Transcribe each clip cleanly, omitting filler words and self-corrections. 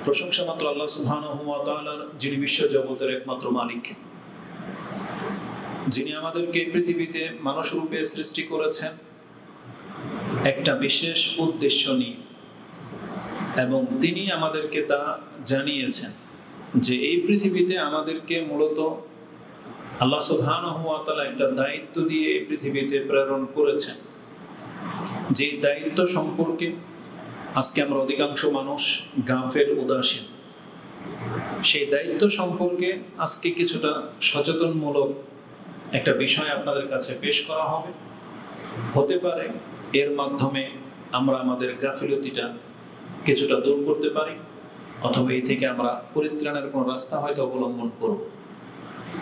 প্রশংসা মাত্র আল্লাহ সুবহানাহু ওয়া তাআলার, যিনি বিশ্ব জগতের একমাত্র মালিক, যিনি আমাদেরকে পৃথিবীতে মানুষ রূপে সৃষ্টি করেছেন একটা বিশেষ উদ্দেশ্য নিয়ে, এবং তিনি আমাদেরকে তা জানিয়েছেন যে এই পৃথিবীতে আমাদেরকে মূলত আল্লাহ সুবহানাহু ওয়া তাআলা একটা দায়িত্ব দিয়ে এই পৃথিবীতে প্রেরণ করেছেন। যে দায়িত্ব সম্পর্কে আজকে আমরা অধিকাংশ মানুষ গাফেল, উদাসীন। সেই দায়িত্ব সম্পর্কে আজকে কিছুটা সচেতনমূলক একটা বিষয় আপনাদের কাছে পেশ করা হবে। হতে পারে এর মাধ্যমে আমরা আমাদের গাফিলতিটা কিছুটা দূর করতে পারি, অথবা এই থেকে আমরা পরিত্রাণের কোনো রাস্তা হয়তো অবলম্বন করব।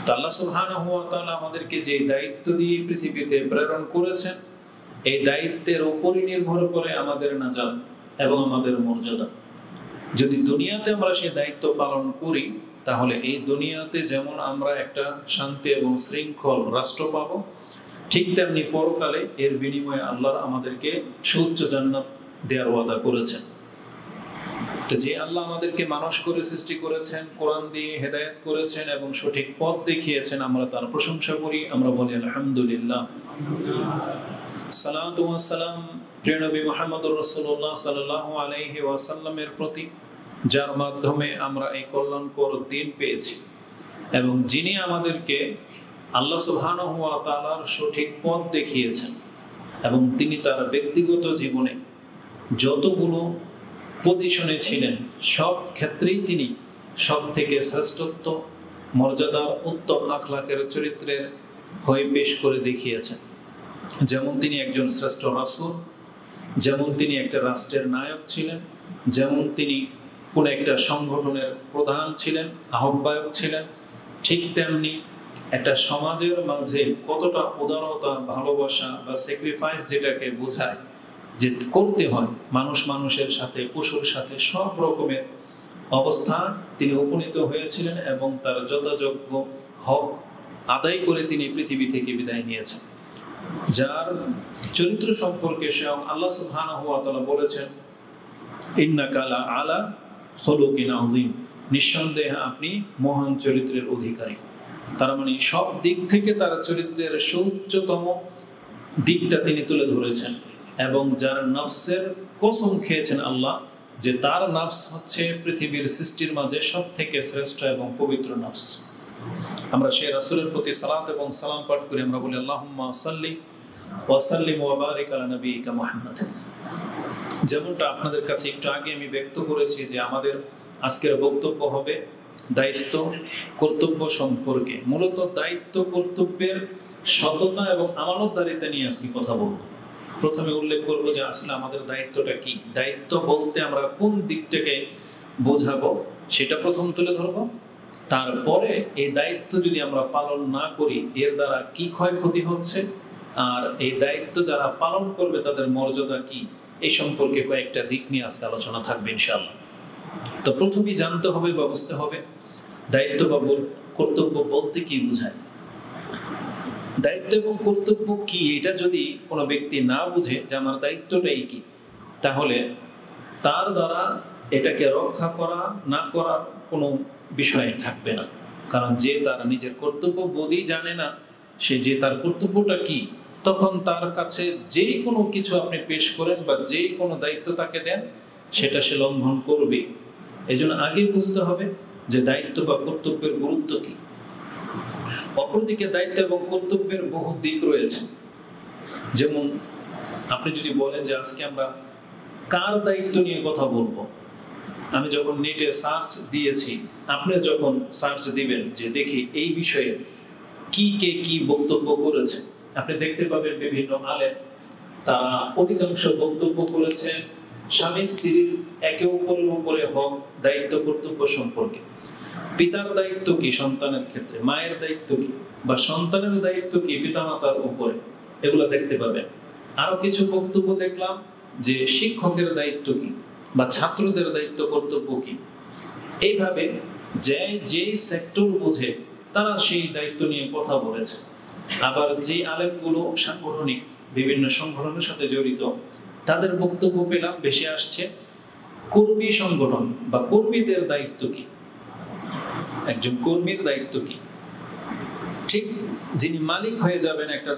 তো আল্লাহ সুবহানাহু ওয়া তাআলা আমাদেরকে যে দায়িত্ব দিয়ে পৃথিবীতে প্রেরণ করেছেন, এই দায়িত্বের উপরই নির্ভর করে আমাদের নাজাত এবং আমাদের মর্যাদা। যদি দুনিয়াতে আমরা সেই দায়িত্ব পালন করি, তাহলে এই দুনিয়াতে যেমন আমরা একটা শান্তি এবং শৃঙ্খল রাষ্ট্র পাবো, ঠিক তেমনি পরকালে এর বিনিময়ে আল্লাহ আমাদেরকে সুউচ্চ জান্নাত দেওয়ার ওয়াদা করেছেন। তো যে আল্লাহ আমাদেরকে মানুষ করে সৃষ্টি করেছেন, কোরআন দিয়ে হেদায়েত করেছেন এবং সঠিক পথ দেখিয়েছেন, আমরা তার প্রশংসা করি, আমরা বলি আলহামদুলিল্লাহ। সালাতু ওয়াস সালাম প্রিয় নবী মুহাম্মদুর রাসূলুল্লাহ সাল্লাল্লাহু আলাইহি ওয়াসাল্লামের প্রতি, যার মাধ্যমে আমরা এই কল্যাণকর দিন পেয়েছি, এবং যিনি আমাদেরকে আল্লাহ সুবহানাহু ওয়া তাআলার সঠিক পথ দেখিয়েছেন, এবং তিনি তার ব্যক্তিগত জীবনে যতগুলো পজিশনে ছিলেন সব ক্ষেত্রেই তিনি সব থেকে শ্রেষ্ঠত্ব, মর্যাদার, উত্তম আখলাকের চরিত্রের হয়ে পেশ করে দেখিয়েছেন। যেমন তিনি একজন শ্রেষ্ঠ রাসূল, যেমন তিনি একটা রাষ্ট্রের নায়ক ছিলেন, যেমন তিনি কোন একটা সংগঠনের প্রধান ছিলেন, আহ্বায়ক ছিলেন, ঠিক তেমনি একটা সমাজের মাঝে কতটা উদারতা, ভালোবাসা বা স্যাক্রিফাইস যেটাকে বোঝায় যে করতে হয় মানুষ মানুষের সাথে, পশুর সাথে, সব রকমের অবস্থান তিনি উপনীত হয়েছিলেন, এবং তার যথাযোগ্য হক আদায় করে তিনি পৃথিবী থেকে বিদায় নিয়েছেন। যার চরিত্র সম্পর্কে স্বয়ং আল্লাহ সুবহানাহু ওয়া তাআলা বলেছেন, ইন্নাকা লা আলা খুলুকিন আযীম, নিঃসন্দেহে আপনি মহান চরিত্রের অধিকারী। তার মানে সব দিক থেকে তার চরিত্রের সর্বোচ্চতম দিকটা তিনি তুলে ধরেছেন, এবং যার নফসের কসম খেয়েছেন আল্লাহ যে তার নফস হচ্ছে পৃথিবীর সৃষ্টির মাঝে সব থেকে শ্রেষ্ঠ এবং পবিত্র নফস। আমরা সেই রাসূলের প্রতি সালাত এবং সালাম পাঠ করি, আমরা বলি আল্লাহুম্মা সাল্লি ওয়া সাল্লিম ওয়া বারিক আলা নবিয়িকা মুহাম্মদ। যেমনটা আপনাদের কাছে একটু আগে আমি ব্যক্ত করেছি যে আমাদের আজকের বক্তব্য হবে দায়িত্ব কর্তব্য সম্পর্কে। মূলত দায়িত্ব কর্তব্যের সততা এবং আমানতদারিতা নিয়ে আজকে কথা বলবো। প্রথমে উল্লেখ করবো যে আসলে আমাদের দায়িত্বটা কি, দায়িত্ব বলতে আমরা কোন দিকটাকে বোঝাবো সেটা প্রথম তুলে ধরবো। তারপরে এই দায়িত্ব যদি আমরা পালন না করি এর দ্বারা কি ক্ষয়ক্ষতি হচ্ছে, আর এই দায়িত্ব যারা পালন করবে তাদের মর্যাদা কি, এই সম্পর্কে কয়েকটা দিক নিয়ে আজকে আলোচনা থাকবে ইনশাআল্লাহ। তো প্রথমেই জানতে হবে বা বুঝতে হবে দায়িত্ব বা কর্তব্য বলতে কি বোঝায়। দায়িত্ব এবং কর্তব্য কি, এটা যদি কোনো ব্যক্তি না বুঝে যে আমার দায়িত্বটাই কি, তাহলে তার দ্বারা এটাকে রক্ষা করা না করার কোনো বিষয় থাকবে না। কারণ যে তার নিজের কর্তব্য বোধই জানে না, সে যে তার কর্তব্যটা কি, তখন তার কাছে যে কোনো কিছু আপনি পেশ করেন বা যে কোনো দায়িত্ব তাকে দেন সেটা সে লঙ্ঘন করবে। এই জন্য আগে বুঝতে হবে যে দায়িত্ব বা কর্তব্যের গুরুত্ব কি। অপরদিকে দায়িত্ব এবং কর্তব্যের বহু দিক রয়েছে। যেমন আপনি যদি বলেন যে আজকে আমরা কার দায়িত্ব নিয়ে কথা বলবো, আমি যখন নেটে সার্চ দিয়েছি, আপনি যখন সার্চ দিবেন যে দেখি এই বিষয়ে কি কে কি বক্তব্য করেছে, আপনি দেখতে পাবেন বিভিন্ন আলেম তারা অধিকাংশ বক্তব্য করেছে স্বামী স্ত্রীর একে অপরের উপরে হক, দায়িত্ব, কর্তব্য সম্পর্কে। পিতার দায়িত্ব কি সন্তানের ক্ষেত্রে, মায়ের দায়িত্ব কি, বা সন্তানের দায়িত্ব কি পিতামাতার উপরে, এগুলো দেখতে পাবেন। আরো কিছু বক্তব্য দেখলাম যে শিক্ষকের দায়িত্ব কি, বা ছাত্রদের দায়িত্ব কর্তব্য কি। এইভাবে যেই সেক্টর বুঝে তারা সেই দায়িত্ব নিয়ে কথা বলেছে। আবার যে আলেমগুলো সাংগঠনিক বিভিন্ন সংগঠনের সাথে জড়িত, তাদের বক্তব্য পেলাম বেশি আসছে কর্মী সংগঠন বা কর্মীদের দায়িত্ব কি, একজন কর্মীর দায়িত্ব কি। ঠিক যিনি মালিক হয়ে যাবেন একটা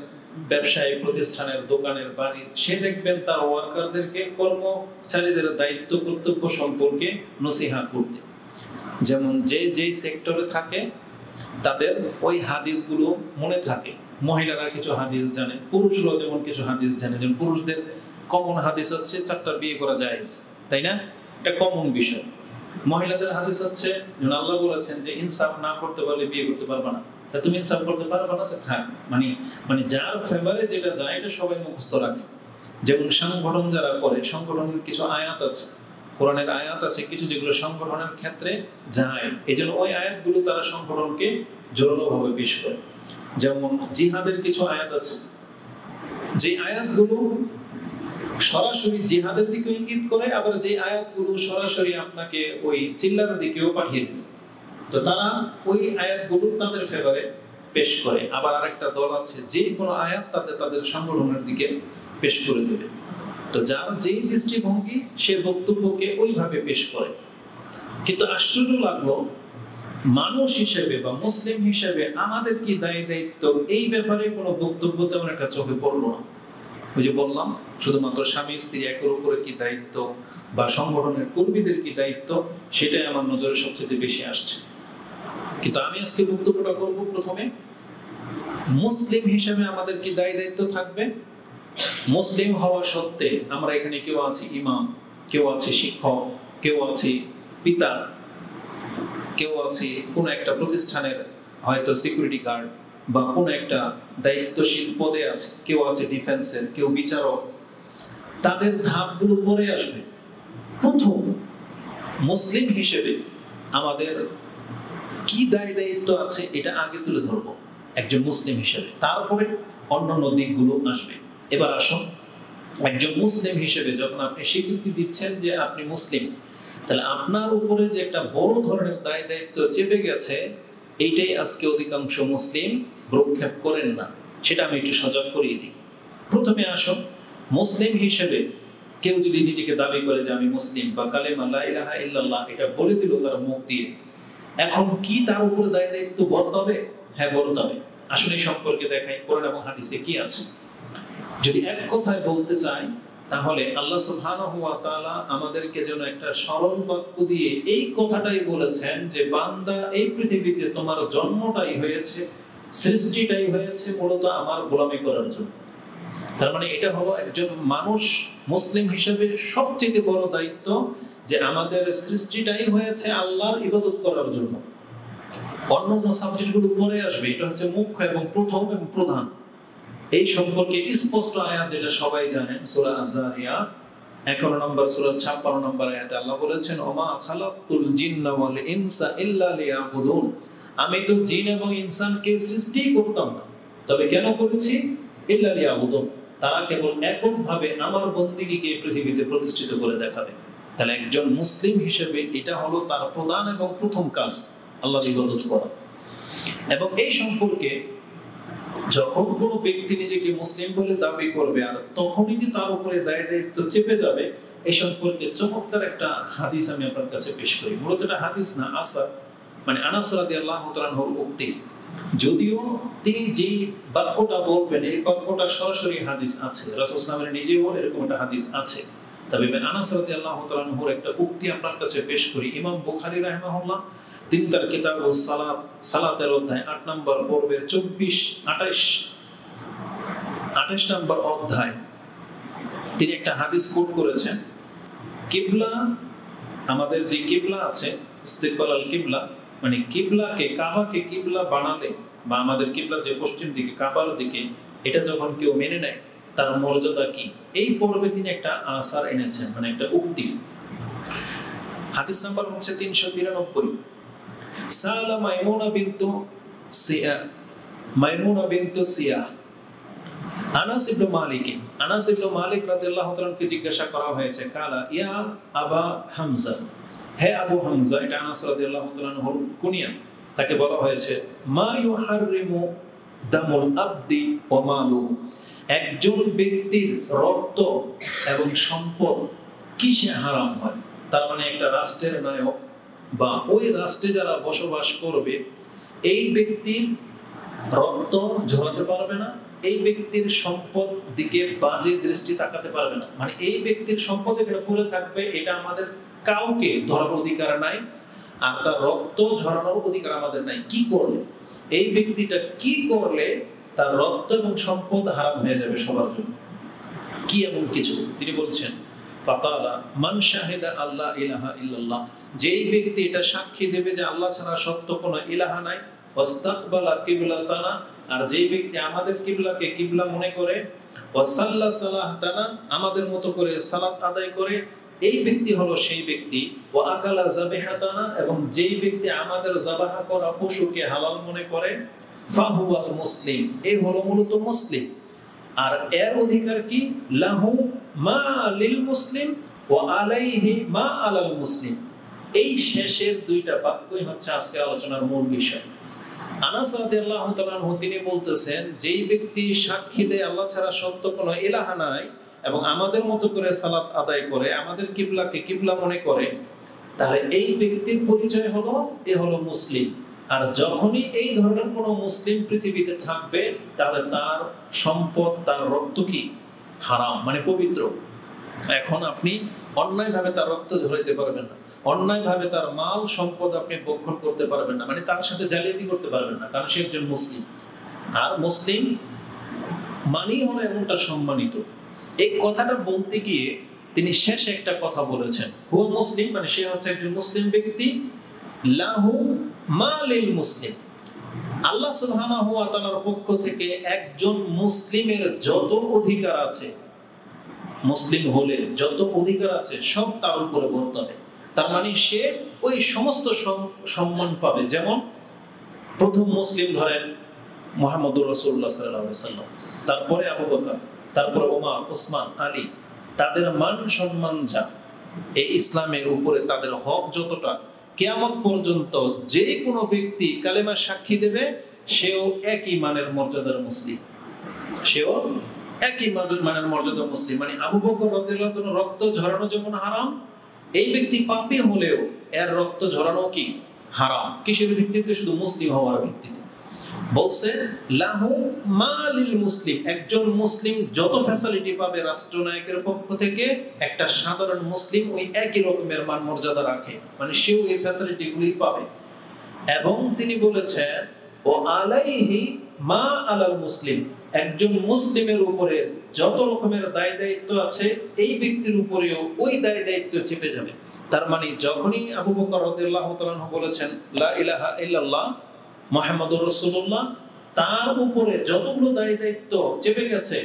ব্যবসায়ী প্রতিষ্ঠানের, দোকানের, বাড়ির, সে দেখবেন তার ওয়ার্কারদেরকে কর্মচারীদের দায়িত্ব কর্তব্য সম্পর্কে নসিহা করতে। যেমন যে যেই সেক্টরে থাকে তাদের ওই হাদিসগুলো মনে থাকে। মহিলারা কিছু হাদিস জানে, পুরুষরাও যেমন কিছু হাদিস জানে। যেমন পুরুষদের কমন হাদিস হচ্ছে 4টা বিয়ে করা জায়েজ, তাই না? এটা কমন বিষয়। মহিলাদের হাদিস হচ্ছে, যেমন আল্লাহ বলেছেন যে ইনসাফ না করতে পারলে বিয়ে করতে পারবে না, তা তুমি ইনসাফ করতে পারবে না, তো থাক। মানে যার ফেভারে যেটা যায় এটা সবাই মুখস্থ রাখে। যেমন সংগঠন যারা করে, সংগঠনের কিছু আয়াত আছে, কোরআনের আয়াত আছে কিছু, যেগুলো সংগঠনের ক্ষেত্রে যায়, এই জন্য ওই আয়াতগুলো তারা সংগঠনকে জোরালোভাবে পেশ করে। যেমন জিহাদের কিছু আয়াত আছে, যে আয়াতগুলো সরাসরি জিহাদের দিকে ইঙ্গিত করে, আবার যে আয়াতগুলো সরাসরি আপনাকে ওই চিল্লার দিকেও পাঠিয়ে দেবে, তো তারা ওই আয়াতগুলো তাদের ফেভারে পেশ করে। আবার আরেকটা দল আছে যে কোনো আয়াত তাদের সংগঠনের দিকে পেশ করে দেবে। তো যার যেই দৃষ্টিভঙ্গি সে বক্তব্যকে ওইভাবে পেশ করে। কিন্তু আশ্চর্য লাগলো, মানুষ হিসেবে বা মুসলিম হিসেবে আমাদের কি দায়িত্ব, এই ব্যাপারে কোনো বক্তব্য তেমন একটা চোখে পড়লো না। ওই যে বললাম, শুধুমাত্র স্বামী স্ত্রী একের উপরে কি দায়িত্ব বা সংগঠনের কর্মীদের কি দায়িত্ব, সেটাই আমার নজরে সবচেয়ে বেশি আসছে। কিন্তু আমি আজকে বক্তব্যটা করব প্রথমে মুসলিম হিসেবে আমাদের কি দায়িত্ব থাকবে। মুসলিম হওয়া সত্ত্বে আমরা এখানে কেউ আছি ইমাম, কেউ আছি শিক্ষক, কেউ আছি পিতা, কেউ আছি কোন একটা প্রতিষ্ঠানের হয়তো সিকিউরিটি গার্ড বা কোন একটা দায়িত্বশীল পদে আছে, কেউ আছে ডিফেন্সের, কেউ বিচারক। তাদের ধাপগুলো পরে আসবে। প্রথম মুসলিম হিসেবে আমাদের কি দায়িত্ব আছে এটা আগে তুলে ধরবো একজন মুসলিম হিসেবে, তারপরে অন্যান্য দিকগুলো আসবে। এবার আসুন, একজন মুসলিম হিসেবে যখন আপনি স্বীকৃতি দিচ্ছেন যে আপনি মুসলিম, তাহলে আপনার উপরে যে একটা বড় ধরনের দায়িত্ব চেপে গেছে, এইটাই আজকে অধিকাংশ মুসলিম ভ্রুক্ষেপ করেন না। সেটা আমি একটু সজাগ করিয়ে দিই। প্রথমে আসুন, মুসলিম হিসেবে কেউ যদি নিজেকে দাবি করে যে আমি মুসলিম বা কালেমা লা ইলাহা ইল্লাল্লাহ এটা বলে দিল তার মুখ দিয়ে, এখন কি তার উপরে দায়িত্ব বর্তাবে? হ্যাঁ, বর্তাবে। আসলে এই সম্পর্কে দেখাই কোরআন এবং হাদিসে কি আছে। যদি এক কথায় বলতে চাই, তাহলে আল্লাহ সুবহানাহু ওয়া তাআলা আমাদেরকে যেন একটা সরল বাক্য দিয়ে এই কথাটাই বলেছেন যে বান্দা, এই পৃথিবীতে তোমার জন্মটাই হয়েছে, সৃষ্টিটাই হয়েছে মূলত আমার গোলামি করার জন্য। তার মানে এটা হলো একজন মানুষ মুসলিম হিসেবে সবচেয়ে বড় দায়িত্ব যে আমাদের সৃষ্টিটাই হয়েছে আল্লাহর ইবাদত করার জন্য। অন্যান্য সাবজেক্টগুলো পরে আসবে, এটা হচ্ছে মুখ্য এবং প্রথম এবং প্রধান। এই সম্পর্কে স্পষ্ট আয়াত যেটা সবাই জানেন, সূরা আয-যারিয়াত 11 নম্বর সূরা 56 নম্বর আয়াতে আল্লাহ বলেছেন, ওমা খালাকতুল জিন্না ওয়াল ইনসা ইল্লা লিয়াবুদুন, আমি তো জিন এবং ইনসানকে সৃষ্টি করতাম না, তবে কেন করেছি? ইল্লা লিয়াবুদুন, তারা কেবল এককভাবে আমার বন্দেগীকে পৃথিবীতে প্রতিষ্ঠিত করে দেখাবে। তাহলে একজন মুসলিম হিসেবে এটা হলো তার প্রধান এবং প্রথম কাজ, আল্লাহর ইবাদত করা। এবং এই সম্পর্কে যখন কোনো ব্যক্তি নিজেকে মুসলিম বলে দাবি করবে আর তখনই যে তার উপরে দায়িত্ব চেপে যাবে, এই সম্পর্কে চমৎকার একটা হাদিস আমি আপনার কাছে পেশ করি। মূলত এটা হাদিস না, আসার, মানে আনাস রাদিয়াল্লাহু তাআলা আনহুর উক্তি। যদিও তিনি যেই বাক্যটা বলবেন এই বাক্যটা সরাসরি হাদিস আছে, রাসূল সাল্লাল্লাহু আলাইহি ওয়াসাল্লাম নিজেও এরকম একটা হাদিস আছে। তবে আনাস রাদিয়াল্লাহু তাআলা আনহুর একটা উক্তি আপনার কাছে পেশ করি। ইমাম বুখারী রাহিমাহুল্লাহ তিনি তার কিতাবুস সালাত, সালাতের অধ্যায় 8 নম্বর পর্বের 28 নম্বর অধ্যায় তিনি একটা হাদিস কোট করেছেন। কিবলা, আমাদের যে কিবলা আছে, ইস্তিকবাল আল কিবলা, মানে কিবলাকে, কাবাকে কিবলা বানালে বা আমাদের কিবলা যে পশ্চিম দিকে কাবার দিকে, এটা যখন কেউ মেনে নেয় তার মর্যাদা কি, এই পর্বে তিনি একটা আসার এনেছেন, মানে একটা উক্তি। হাদিস নাম্বার হচ্ছে 393। সালা মাইমুনা বিনতু সিয়া আনাস ইবনে মালিক রাদিয়াল্লাহু তাআলাকে জিজ্ঞাসা করা হয়েছে, কালা ইয়া আবা হামজা, হে আবু হামজা, এটা আনাস রাদিয়াল্লাহু তাআলার কুনিয়া। তাকে বলা হয়েছে, মা ইউহাররিমু দামুল আবদি ওয়া মালুহু, একজন ব্যক্তির রক্ত এবং সম্পদ কিসে হারাম হয়, তার মানে একটা রাষ্ট্রের নায়ক বা ওই রাষ্ট্রে যারা বসবাস করবে, এই ব্যক্তির রক্ত ঝরাতে পারবে না, এই ব্যক্তির সম্পদ দিকে বাজে দৃষ্টি তাকাতে পারবে না। মানে এই ব্যক্তির সম্পদ এখানে পড়ে থাকবে, এটা আমাদের কাউকে ধরার অধিকার নাই, আর তার রক্ত ঝরানোর অধিকার আমাদের নাই। কি করলে, এই ব্যক্তিটা কি করলে তার রক্ত এবং সম্পদ হারাম হয়ে যাবে সবার জন্য? কি এমন কিছু? তিনি বলছেন ফাকালা মান শাহিদা আল্লাহ ইলাহা ইল্লাল্লাহ, যেই ব্যক্তি এটা সাক্ষী দেবে যে আল্লাহ ছাড়া সত্য কোনো ইলাহা নাই, ওয়াস্তাকবালা কিবলাতানা, আর যেই ব্যক্তি আমাদের কিবলাকে কিবলা মনে করে, ওয়াসাল্লা সালাতানা, আমাদের মতো করে সালাত আদায় করে, এই ব্যক্তি হলো সেই ব্যক্তি। ওয়া আকালা যাবিহাতানা, এবং যেই ব্যক্তি আমাদের যাবাহা করা পশুকে হালাল মনে করে, ফাহুয়াল মুসলিম, এই হলো মূলত মুসলিম। আর এর অধিকার কি? লাহু মা লিল মুসলিম ওয়া আলাইহি মা আলাল মুসলিম। এই শেষের দুইটা বাক্যই হচ্ছে আজকের আলোচনার মূল বিষয়। আনাস রাদিয়াল্লাহু তাআলা আনহু তিনি বলতেছেন, যেই ব্যক্তি সাক্ষী দেয় আল্লাহ ছাড়া সত্য কোনো ইলাহা নাই এবং আমাদের মতো করে সালাত আদায় করে, আমাদের কিবলাকে কিবলা মনে করে, তাহলে এই ব্যক্তির পরিচয় হলো এ হলো মুসলিম। আর যখনই এই ধরনের কোনো মুসলিম পৃথিবীতে থাকবে, তাহলে তার সম্পদ, তার রক্ত কি হারাম, মানে পবিত্র। এখন আপনি অন্যায়ভাবে তার রক্ত ঝরাইতে পারবেন না, অন্যায়ভাবে তার মাল সম্পদ আপনি ভক্ষণ করতে পারবেন না, মানে তার সাথে জালিয়াতি করতে পারবেন না, কারণ সে একজন মুসলিম। আর মুসলিম মানেই হলো এমনটা সম্মানিত। এই কথাটা বলতে গিয়ে তিনি শেষে একটা কথা বলেছেন, হুয়া মুসলিম, মানে সে হচ্ছে একজন মুসলিম ব্যক্তি। লাহু মা লিল মুসলিম, আল্লাহ সুবহানাহু ওয়া তাআলার পক্ষ থেকে একজন মুসলিমের যত অধিকার আছে, মুসলিম হলে যত অধিকার আছে সব তার উপরে বর্তাবে। তার মানে সে ওই সমস্ত সম্মান পাবে। যেমন প্রথম মুসলিম ধরেন মুহাম্মদুর রাসূলুল্লাহ সাল্লাল্লাহু আলাইহি ওয়াসাল্লাম, তারপরে আবু বকর, তারপরে ওমর, ওসমান, আলী, তাদের মান সম্মান যা, এই ইসলামের উপরে তাদের হক যতটা, কিয়ামত পর্যন্ত যে কোনো ব্যক্তি কালেমা সাক্ষী দেবে, সেও একই মানের মর্যাদার মুসলিম, সেও একই মানের মর্যাদার মুসলিম। মানে আবু বকর রাদিয়াল্লাহু তাআলা রক্ত ঝরানো যেমন হারাম, এই ব্যক্তি পাপী হলেও এর রক্ত ঝরানো কি হারাম। কিসের ভিত্তিতে? শুধু মুসলিম হওয়ার ভিত্তিতে। বলছে লাহু মা লিল মুসলিম, একজন মুসলিম যত ফ্যাসিলিটি পাবে রাষ্ট্রনায়কের পক্ষ থেকে, একটা সাধারণ মুসলিম ওই একই রকমের মান মর্যাদা রাখে, মানে সেও এই ফ্যাসিলিটিগুলি পাবে। এবং তিনি বলেছেন ও আলাইহি মা আলাল মুসলিম, একজন মুসলিমের উপরে যত রকমের দায় দায়িত্ব আছে, এই ব্যক্তির উপরেও ওই দায় দায়িত্ব চেপে যাবে। তার মানে যখনই আবু বকর রাদিয়াল্লাহু তাআলা বলেছেন লা ইলাহা ইল্লাল্লাহ মুহাম্মাদুর রাসূলুল্লাহ, তার উপরে যতগুলো দায় দায়িত্ব চেপে গেছে,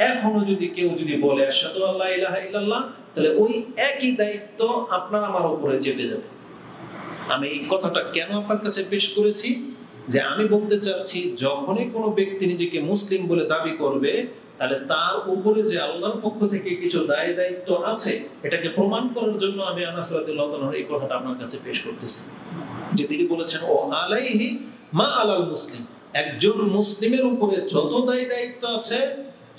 এখনো যদি কেউ বলে আশহাদু আল্লা ইলাহা ইল্লাল্লাহ, তাহলে ওই একই দায়িত্ব আপনার আমার উপরে চেপে যাবে। আমি এই কথাটা কেন আপনার কাছে পেশ করেছি? যে আমি বলতে চাচ্ছি, যখনই কোনো ব্যক্তি নিজেকে মুসলিম বলে দাবি করবে, তাহলে তার উপরে যে আল্লাহর পক্ষ থেকে কিছু দায় দায়িত্ব আছে, এটাকে প্রমাণ করার জন্য আমি আনাস রাদিয়াল্লাহু তাআলার এই কথাটা আপনার কাছে পেশ করতেছি। যে তিনি বলেছেন ও আলাইহি মা আলাল মুসলিম, একজন মুসলিমের উপরে যত দায় দায়িত্ব আছে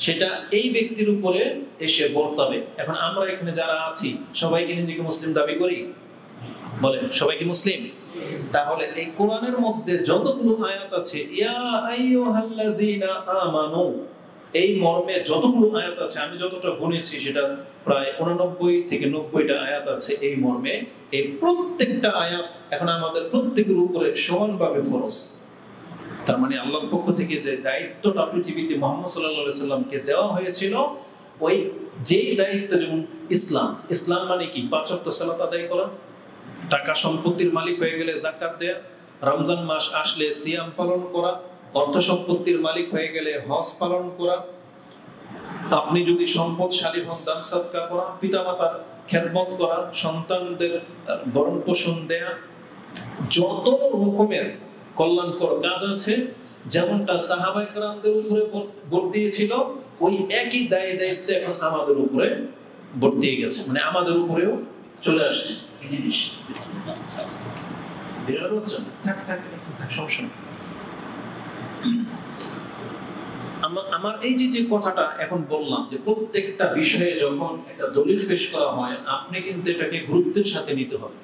সেটা এই ব্যক্তির উপরে এসে বর্তাবে। এখন আমরা এখানে যারা আছি সবাইকে নিজেকে মুসলিম দাবি করি? বলেন, সবাই কি মুসলিম? তাহলে এই কোরআনের মধ্যে যতগুলো আয়াত আছে, ইয়া আইয়ুহাল্লাযীনা আমানু, এই মর্মে যতগুলো আয়াত আছে, আমি যতটা গুনেছি সেটা প্রায় 89 থেকে 90টা আয়াত আছে এই মর্মে। এই প্রত্যেকটা আয়াত এখন আমাদের প্রত্যেকের উপরে সমানভাবে ফরজ। তার মানে আল্লাহর পক্ষ থেকে যে দায়িত্বটা পৃথিবীতে মুহাম্মদ সাল্লাল্লাহু আলাইহি সাল্লামকে দেওয়া হয়েছিল, ওই যেই দায়িত্ব, যেমন ইসলাম মানে কি? 5 ওয়াক্ত সালাত আদায় করা, টাকা সম্পত্তির মালিক হয়ে গেলে যাকাত দেয়া, রমজান মাস আসলে সিয়াম পালন করা, অর্থ সম্পত্তির মালিক হয়ে গেলে হজ পালন করা, আপনি যদি সম্পদশালী হন দান সদকা করা, পিতামাতার খেদমত করা, সন্তানদের ভরণ পোষণ দেয়া, যত রকমের কল্যাণকর কাজ আছে, যেমনটা সাহাবায়ে কেরামদের উপরে বর্তিয়েছিল, ওই একই দায় দায়িত্ব এখন আমাদের উপরে বর্তিয়ে গেছে, মানে আমাদের উপরেও চলে আসছে এই জিনিস। বিরাট হচ্ছে, থাক সমস্যা নেই। আমার এই যে কথাটা এখন বললাম যে প্রত্যেকটা বিষয়ে যখন একটা দলিল পেশ করা হয় আপনি কিন্তু এটাকে গুরুত্বের সাথে নিতে হবে।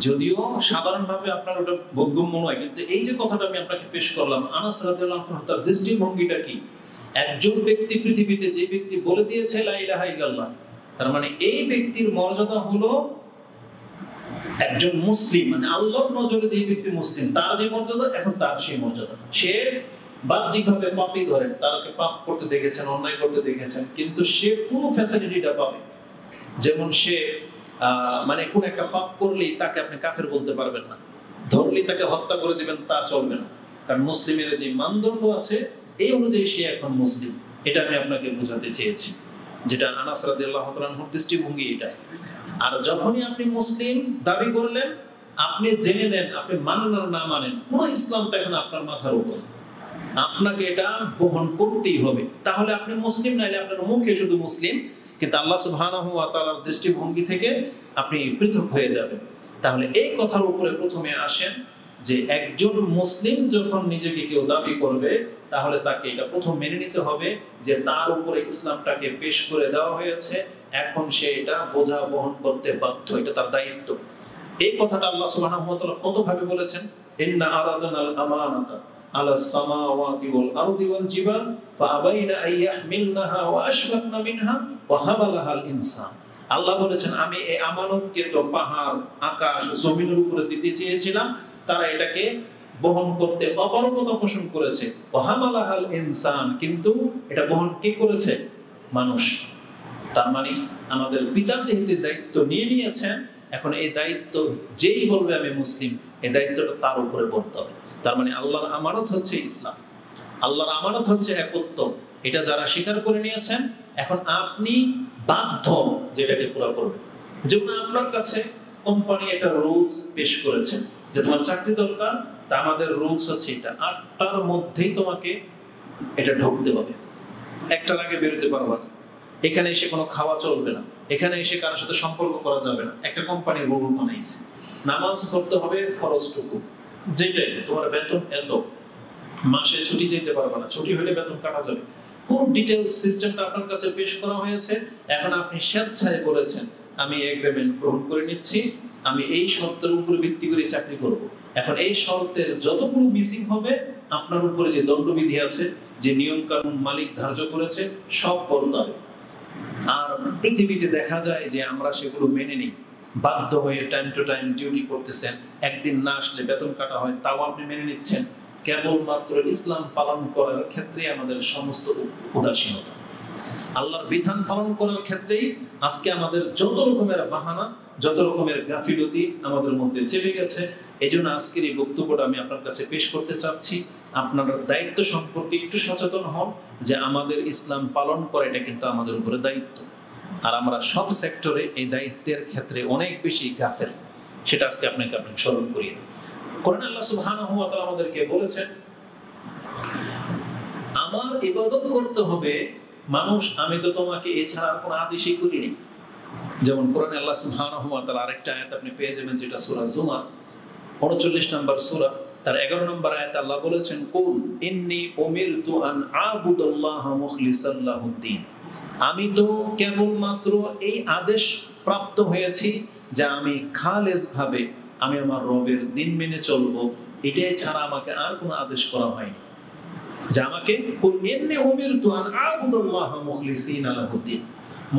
যদিও সাধারণভাবে আপনার ওটা বোধগম্য নয়, কিন্তু এই যে কথাটা আমি আপনাকে পেশ করলাম, আনাস রাদিয়াল্লাহু আনহু তার দৃষ্টিভঙ্গিটা কি? একজন ব্যক্তি পৃথিবীতে যে ব্যক্তি বলে দিয়েছে লা ইলাহা ইল্লাল্লাহ, তার মানে এই ব্যক্তির মর্যাদা হলো একজন মুসলিম, মানে আল্লাহর নজরে যে ব্যক্তি মুসলিম তার যে মর্যাদা এখন তার সেই মর্যাদা। সে বাহ্যিকভাবে পাপই ধরেন, তাকে পাপ করতে দেখেছেন, অন্যায় করতে দেখেছেন, কিন্তু সে পুরো ফ্যাসিলিটিটা পাবে। যেমন সে মানে কোন একটা পাপ করলেই তাকে আপনি কাফের বলতে পারবেন না, ধরলেই তাকে হত্যা করে দিবেন তা চলবে না, কারণ মুসলিমের যে মানদণ্ড আছে এই অনুযায়ী সে এখন মুসলিম। এটা আমি আপনাকে বোঝাতে চেয়েছি, যেটা আনাস রাদিয়াল্লাহু তাআলা আনহুর দৃষ্টিভঙ্গি এটা। আর যখনই আপনি মুসলিম দাবি করলেন, আপনি জেনে নেন, আপনি মানেন আর না মানেন, পুরো ইসলামটা এখন আপনার মাথার উপর, আপনাকে এটা বহন করতেই হবে। তাহলে আপনি মুসলিম, নাইলে আপনার মুখে শুধু মুসলিম, কিন্তু আল্লাহ সুবহানাহু ওয়া তাআলার দৃষ্টিভঙ্গি থেকে আপনি পৃথক হয়ে যাবেন। তাহলে এই কথার উপরে প্রথমে আসেন যে একজন মুসলিম যখন নিজেকে কেউ দাবি করবে, তাহলে তাকে এটা প্রথম মেনে নিতে হবে যে তার উপরে ইসলামটাকে পেশ করে দেওয়া হয়েছে, এখন সে এটা বোঝা বহন করতে বাধ্য, এটা তার দায়িত্ব। এই কথাটা আল্লাহ সুবহানাহু ওয়া তাআলা কতভাবে বলেছেন, ইন্না আরাদনাল আমানাতা আলাস সামাওয়াতি ওয়াল আরদি ওয়াল জিবাল ফাআবাইনা আইয়াহমিলনাহা ওয়া আশফাকনা মিনহা ওয়া হামালাহাল ইনসান। আল্লাহ বলেছেন আমি এই আমানতকে তো পাহাড়, আকাশ, জমিনের উপরে দিতে চেয়েছিলাম, তারা এটাকে বহন করতে অপারগতা পোষণ করেছে। ওয়া হামালাহাল ইনসান, কিন্তু এটা বহন কে করেছে? মানুষ। তার মানে আমাদের পিতা যেহেতু দায়িত্ব নিয়ে নিয়েছেন, এখন এই দায়িত্ব যেই বলবে আমি মুসলিম, এই দায়িত্বটা তার উপরে বলতে হবে। তার মানে আল্লাহর আমানত হচ্ছে ইসলাম, আল্লাহর আমানত হচ্ছে একত্ব। এটা যারা স্বীকার করে নিয়েছেন, এখন আপনি বাধ্য যেটাকে পুরো করবেন। যেমন আপনার কাছে কোম্পানি একটা রুলস পেশ করেছে যে তোমার চাকরি দরকার, তা আমাদের রুলস হচ্ছে এটা ৮টার মধ্যেই তোমাকে এটা ঢুকতে হবে, ১টার আগে বেরোতে পারবা না, এখানে এসে কোনো খাওয়া চলবে না, এখানে এসে কারোর সাথে সম্পর্ক করা যাবে না। একটা কোম্পানি রুল বানাইছে, নামাজ পড়তে হবে ফরজটুকু, যেটাই তোমার বেতন এত, মাসে ছুটি যেতে পারবে না, ছুটি হলে বেতন কাটা যাবে। পুরো ডিটেইলস সিস্টেমটা আপনার কাছে পেশ করা হয়েছে। এখন আপনি স্বেচ্ছায় বলেছেন আমি এগ্রিমেন্ট গ্রহণ করে নিচ্ছি, আমি এই শর্তের উপর ভিত্তি করে চাকরি করব। এখন এই শর্তের যতগুলো মিসিং হবে, আপনার উপরে যে দণ্ডবিধি আছে, যে নিয়ম কানুন মালিক ধার্য করেছে, সব করতে হবে। আর পৃথিবীতে দেখা যায় যে আমরা সেগুলো মেনে নিই, বাধ্য হয়ে টাইম টু টাইম ডিউটি করতেছেন, একদিন না আসলে বেতন কাটা হয়, তাও আপনি মেনে নিচ্ছেন। কেবলমাত্র ইসলাম পালন করার ক্ষেত্রে আমাদের সমস্ত উদাসীনতা, আল্লাহর বিধান পালন করার ক্ষেত্রেই আজকে আমাদের যত রকমের বাহানা, যত রকমের গাফিলতি আমাদের মধ্যে চেপে গেছে। এই জন্য আজকের এই বক্তব্যটা আমি আপনার কাছে পেশ করতে চাচ্ছি। আপনার দায়িত্ব সম্পর্কে একটু সচেতন হন যে আমাদের ইসলাম পালন করা এটা কিন্তু আমাদের উপরে দায়িত্ব, আর আমরা সব সেক্টরে এই দায়িত্বের ক্ষেত্রে অনেক বেশি গাফেল। সেটা আজকে আপনাকে স্মরণ করিয়ে দিই। কোরআনে আল্লাহ সুবহানাহু ওয়া তাআলা আমাদেরকে বলেছেন আমার ইবাদত করতে হবে মানুষ, আমি তো তোমাকে এছাড়া কোনো আদেশই করিনি। যেমন কোরআনে আল্লাহ সুবহানাহু ওয়া তাআলা আরেকটা আয়াত আপনি পেয়ে যাবেন, যেটা সূরা জুমার 39 নম্বর সূরা, তার 11 নম্বর আয়াতে আল্লাহ বলেছেন কুল ইন্নী উমিরতু আন আবুদাল্লাহা মুখলিসাল লাহুদ্দিন, আমি তো কেবলমাত্র এই আদেশ প্রাপ্ত হয়েছি যে আমি খালেস ভাবে আমি আমার রবের দিন মেনে চলবো, এটাই ছাড়া আমাকে আর কোনো আদেশ করা হয়নি। যে আমাকে কুল ইন্নী উমিরতু আন আবুদাল্লাহা মুখলিসিনা লাহুদ্দিন,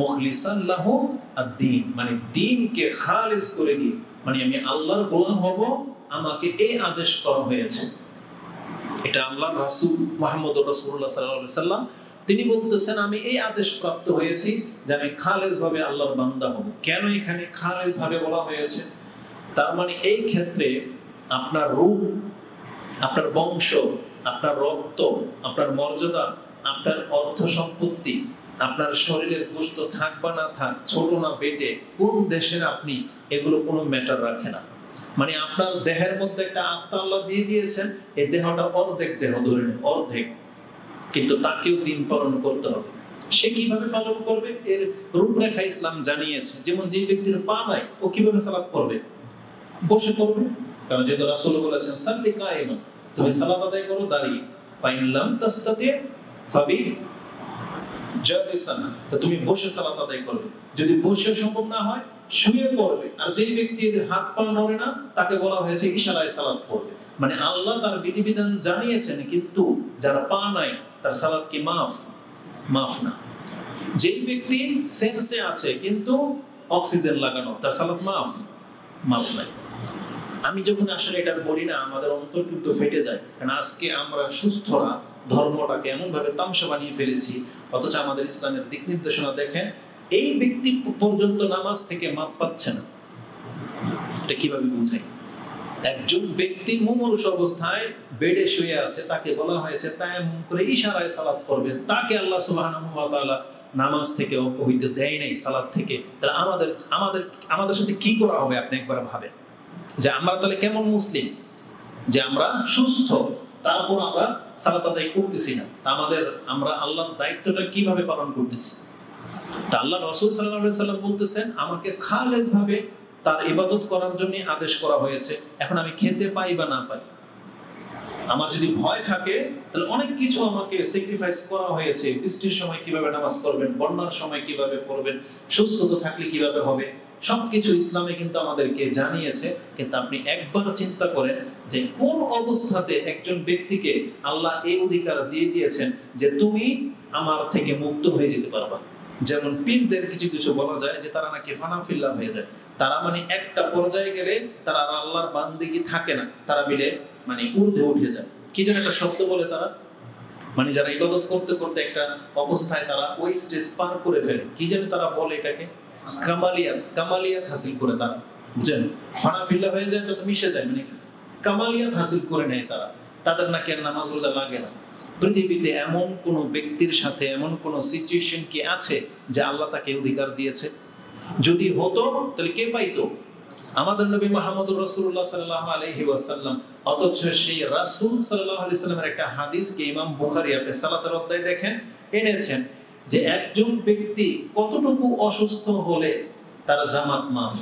মুখলিসান লাহু আদ-দ্বীন, মানে দ্বীনকে খালেস করে দিয়ে, মানে আমি আল্লাহর গোলাম হব, আমাকে এই আদেশ করা হয়েছে। এটা আল্লাহর রাসূল মুহাম্মদুর রাসূলুল্লাহ সাল্লাল্লাহু আলাইহি সাল্লাম তিনি বলতেছেন আমি এই আদেশ প্রাপ্ত হয়েছি যে আমি খালেস ভাবে আল্লাহর বান্দা হব। কেন এখানে খালেস ভাবে বলা হয়েছে? তার মানে এই ক্ষেত্রে আপনার রূপ, আপনার বংশ, আপনার রক্ত, আপনার মর্যাদা, আপনার অর্থ সম্পত্তি, আপনার শরীরের গোশত থাক বা না থাক, ছোট না বেটে, কোন দেশের আপনি, এগুলো কোনো ম্যাটার রাখে না। মানে আপনার দেহের মধ্যে একটা আত্মা আল্লাহ দিয়ে দিয়েছেন, এই দেহটা অর্ধেক দেহ, ধরে নেন অর্ধেক, কিন্তু তাকেও দিন পালন করতে হবে। সে কিভাবে পালন করবে এর রূপরেখা ইসলাম জানিয়েছে। যেমন যে ব্যক্তির পা নাই, ও কিভাবে সালাত করবে? বসে করবে, কারণ যেহেতু রাসূল বলেছেন সাল্লি কায়িমান, তুমি সালাত আদায় করো দাঁড়িয়ে। ফাইন লাম তাস্তাতি ফাবি জালিসান, তো তুমি বসে সালাত আদায় করবে। যদি বসে সম্ভব না হয় শুয়ে পড়বে। আর যেই ব্যক্তির হাত পা নড়ে না তাকে বলা হয়েছে ইশারায় সালাত পড়বে। মানে আল্লাহ তার বিধিবিধান জানিয়েছেন, কিন্তু যারা পা নাই তার সালাত কি মাফ? মাফ না। যেই ব্যক্তি সেন্সে আছে কিন্তু অক্সিজেন লাগানো, তার সালাত মাফ? মাফ নাই। আমি যখন আসলে এটা বলি না, আমাদের অন্তর কিন্তু ফেটে যায়। কারণ আজকে আমরা সুস্থরা ধর্মটাকে এমন ভাবে তামসা বানিয়ে ফেলেছি, অথচ আমাদের ইসলামের দিক নির্দেশনা দেখেন, এই ব্যক্তি পর্যন্ত নামাজ থেকে মাপ পাচ্ছে না। এটা কিভাবে বুঝাই? একজন ব্যক্তি মুমূর্ষু অবস্থায় বেডে শুয়ে আছে, তাকে বলা হয়েছে তায়াম্মুম করে ইশারায় সালাত পড়বেন। তাকে আল্লাহ সুবহানাহু ওয়া তাআলা নামাজ থেকে অপহিত দেয় নাই, সালাত থেকে। তাহলে আমাদের সাথে কি করা হবে আপনি একবার ভাবেন, যে আমরা তাহলে কেমন মুসলিম, যে আমরা সুস্থ তারপর আমরা সালাত আদায় করতেছি না। তা আমরা আল্লাহর দায়িত্বটা কিভাবে পালন করতেছি? তা আল্লাহ রাসূল সাল্লাল্লাহু আলাইহি সাল্লাম বলতেছেন, আমাকে খালেস ভাবে তার ইবাদত করার জন্য আদেশ করা হয়েছে। এখন আমি খেতে পাই বা না পাই, আমার যদি ভয় থাকে তাহলে অনেক কিছু আমাকে স্যাক্রিফাইস করা হয়েছে। বৃষ্টির সময় কিভাবে নামাজ পড়বেন, বন্যার সময় কিভাবে পড়বেন, সুস্থতা থাকলে কিভাবে হবে, সবকিছু ইসলামে কিন্তু আমাদেরকে জানিয়েছে। কিন্তু আপনি একবার চিন্তা করেন যে কোন অবস্থাতে একজন ব্যক্তিকে আল্লাহ এই অধিকার দিয়ে দিয়েছেন যে তুমি আমার থেকে মুক্ত হয়ে যেতে পারবা। যেমন পীরদের কিছু কিছু বলা যায় যে তারা নাকি ফানাফিল্লাহ হয়ে যায়। তারা মানে একটা পর্যায়ে গেলে তারা আল্লাহর বান্দিগি থাকে না, তারা মিলে মানে ঊর্ধ্বে উঠে যায়। কি যেন একটা শব্দ বলে তারা, মানে যারা ইবাদত করতে করতে একটা অবস্থায় তারা ওই স্টেজ পার করে ফেলে। কি যেন তারা বলে এটাকে কামালিয়াত হাসিল করে তারা, বুঝছেন? ফানাফিল্লাহ হয়ে যায় তো মিশে যায়, মানে কামালিয়াত হাসিল করে নেয় তারা। তাদের নাকি আর নামাজ রোজা লাগে না। পৃথিবীতে এমন কোন ব্যক্তির সাথে এমন কোন সিচুয়েশন কি আছে যে আল্লাহ তাকে অধিকার দিয়েছে? যদি হতো তাহলে কে পাইতো? আমাদের নবী মুহাম্মদুর রাসূলুল্লাহ সাল্লাল্লাহু আলাইহি ওয়াসাল্লাম। অথচ সেই রাসূল সাল্লাল্লাহু আলাইহি সাল্লামের একটা হাদিসকে ইমাম বুখারী আপনি সালাতের অধ্যায়ে দেখেন এনেছেন যে একজন ব্যক্তি কতটুকু অসুস্থ হলে তার জামাত মাফ।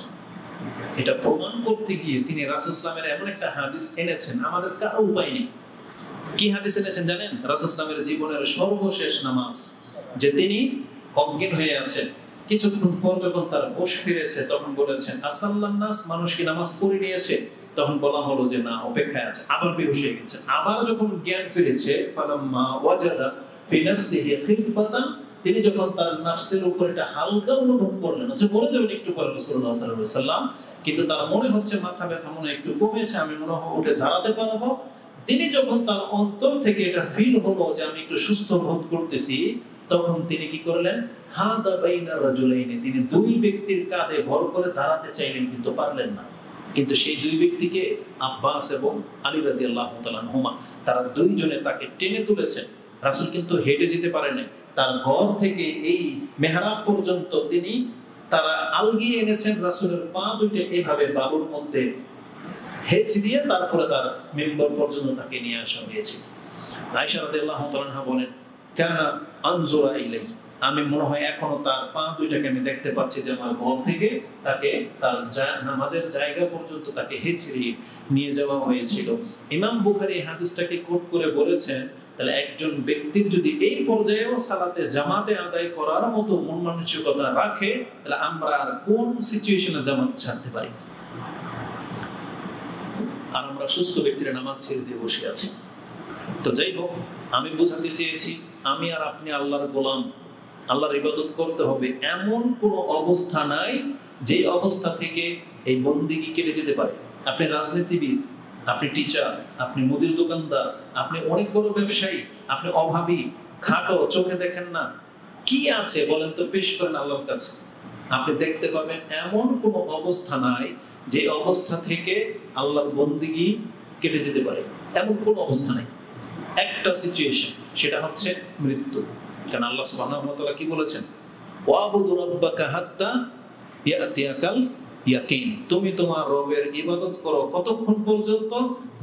এটা প্রমাণ করতে গিয়ে তিনি রাসূল সাল্লামের এমন একটা হাদিস এনেছেন, আমাদের কারো উপায় নেই। কি হাদিস এনেছেন জানেন? রাসূল সাল্লামের জীবনের সর্বশেষ নামাজ, যে তিনি অজ্ঞান হয়ে আছেন, কিছুক্ষণ পর যখন তার হুঁশ ফিরেছে তখন বলেছেন আসাল্লান নাস, মানুষ কি নামাজ পড়ে নিয়েছে? তখন বলা হলো যে না, অপেক্ষায় আছে। আবার বেহুশ হয়ে গেছে। আবার যখন জ্ঞান ফিরেছে ফালাম্মা ওয়াজাদা ফি নাফসিহি খিফাতান, তিনি যখন তার নাফসের উপর একটা হালকা অনুভব করলেন, যে মরে যাবেন একটু পরে রাসূলুল্লাহ সাল্লাল্লাহু আলাইহি ওয়াসাল্লাম, কিন্তু তার মনে হচ্ছে মাথা ব্যথা মনে একটু কমেছে, আমি মনে হয় উঠে দাঁড়াতে পারবো। তিনি যখন তার অন্তর থেকে এটা ফিল হলো যে আমি একটু সুস্থ বোধ করতেছি, তখন তিনি কি করলেন? হাদা বাইনা রাজুলাইনি, তিনি দুই ব্যক্তির কাঁধে ভর করে দাঁড়াতে চাইলেন, কিন্তু পারলেন না। কিন্তু সেই দুই ব্যক্তিকে আব্বাস এবং আলী রাদিয়াল্লাহু তাআলা আনহুমা, তারা দুইজনে তাকে টেনে তুলেছেন। রাসূল কিন্তু হেঁটে যেতে পারে নাই। তার ঘর থেকে এই মেহরাব পর্যন্ত তিনি তারা আলগিয়ে এনেছেন রাসূলের পা দুইটা এভাবে বালুর মধ্যে হেঁচ দিয়ে, তারপরে তার মিম্বর পর্যন্ত তাকে নিয়ে আসা হয়েছিল। আয়েশা রাদিয়াল্লাহু তাআলা আনহা বলেন, কানা আনজুরা ইলাই, আমি মনে হয় এখনো তার পা দুইটাকে আমি দেখতে পাচ্ছি, যে আমার ঘর থেকে তাকে তার নামাজের জায়গা পর্যন্ত তাকে হেঁচড়িয়ে নিয়ে যাওয়া হয়েছিল। ইমাম বুখারী এই হাদিসটাকে কোট করে বলেছেন, তাহলে একজন ব্যক্তির যদি এই পর্যায়েও সালাতে জামাতে আদায় করার মতো মন মানসিকতা রাখে, তাহলে আমরা আর কোন সিচুয়েশনে জামাত ছাড়তে পারি? আর আমরা সুস্থ ব্যক্তিরা নামাজ ছেড়ে দিয়ে বসে আছি। তো যাই হোক, আমি বোঝাতে চেয়েছি আমি আর আপনি আল্লাহর গোলাম, আল্লাহর ইবাদত করতে হবে। এমন কোনো অবস্থা নাই যে অবস্থা থেকে এই বন্দিগি কেটে যেতে পারে। আপনি রাজনীতিবিদ, আপনি টিচার, আপনি মুদির দোকানদার, আপনি অনেক বড় ব্যবসায়ী, আপনি অভাবী, খাটো, চোখে দেখেন না, কি আছে বলেন তো, পেশ করেন আল্লাহর কাছে। আপনি দেখতে পাবেন এমন কোনো অবস্থা নাই যে অবস্থা থেকে আল্লাহর বন্দিগি কেটে যেতে পারে। এমন কোনো অবস্থা নাই। একটা সিচুয়েশন, সেটা হচ্ছে মৃত্যু। কারণ আল্লাহ সুবহানাহু ওয়া তাআলা কি বলেছেন? ওয়াবুদু রাব্বাকা হাত্তা ইয়াতিয়াকাল ইয়াকিন, তুমি তোমার রবের ইবাদত করো কতক্ষণ পর্যন্ত?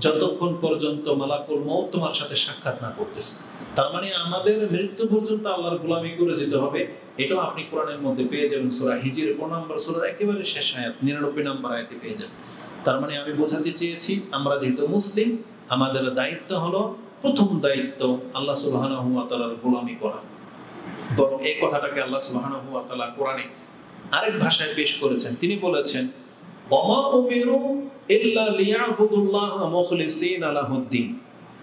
যতক্ষণ পর্যন্ত মালাকুল মউত তোমার সাথে সাক্ষাৎ না করতেছে। তার মানে আমাদের মৃত্যু পর্যন্ত আল্লাহর গোলামি করে যেতে হবে। এটাও আপনি কোরআনের মধ্যে পেয়ে যাবেন, সূরা হিজর 15 নম্বর সূরার একেবারে শেষ আয়াত 99 নম্বর আয়াতে পেয়ে যাবেন। তার মানে আমি বোঝাতে চেয়েছি, আমরা যেহেতু মুসলিম, আমাদের দায়িত্ব হলো প্রথম দায়িত্ব আল্লাহ সুবহানাহু ওয়া তাআলার গোলামি করা। বরং এই কথাটাকে আল্লাহ সুবহানাহু ওয়া তাআলা কোরআনে আরেক ভাষায় পেশ করেছেন। তিনি বলেছেন, ওমা উমিরু ইল্লা লিয়াবুদুল্লাহ মুখলিসিনা লাহুদ্দিন।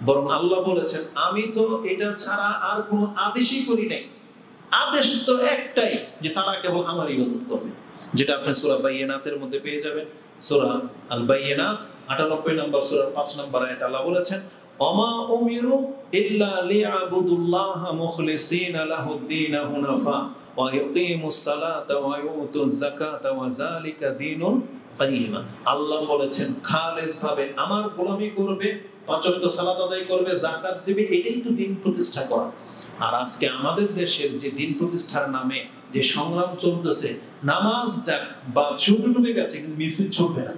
বরং আল্লাহ বলেছেন, আমি তো এটা ছাড়া আর কোনো আদেশই করি নাই। আদেশ তো একটাই, যে তারা কেবল আমার ইবাদত করবে, যেটা আপনি সূরা বাইয়িনাতের মধ্যে পেয়ে যাবেন। সূরা আল বাইয়িনাত 98 নম্বর সূরার 5 নম্বর আয়াতে আল্লাহ বলেছেন, ওমা উমিরু ইল্লা লিয়াবুদুল্লাহ মুখলিসিনা লাহুদ্দিন হুনাফা ওয়া ইকিমুস সালাতা ওয়া ইউতুজ যাকাতা ওয়া যালিকা দীনুল কাইয়্যিম। আল্লাহ বলেছেন, খালেস ভাবে আমার গোলামি করবে, পাঁচ ওয়াক্ত সালাত আদায় করবে, যাকাত দিবে, এটাই তো দিন প্রতিষ্ঠা করা। আর আজকে আমাদের দেশের যে দিন প্রতিষ্ঠার নামে যে সংগ্রাম চলতেছে, নামাজ যাক বা চুল ডুবে গেছে, কিন্তু মিছিল চলবে না,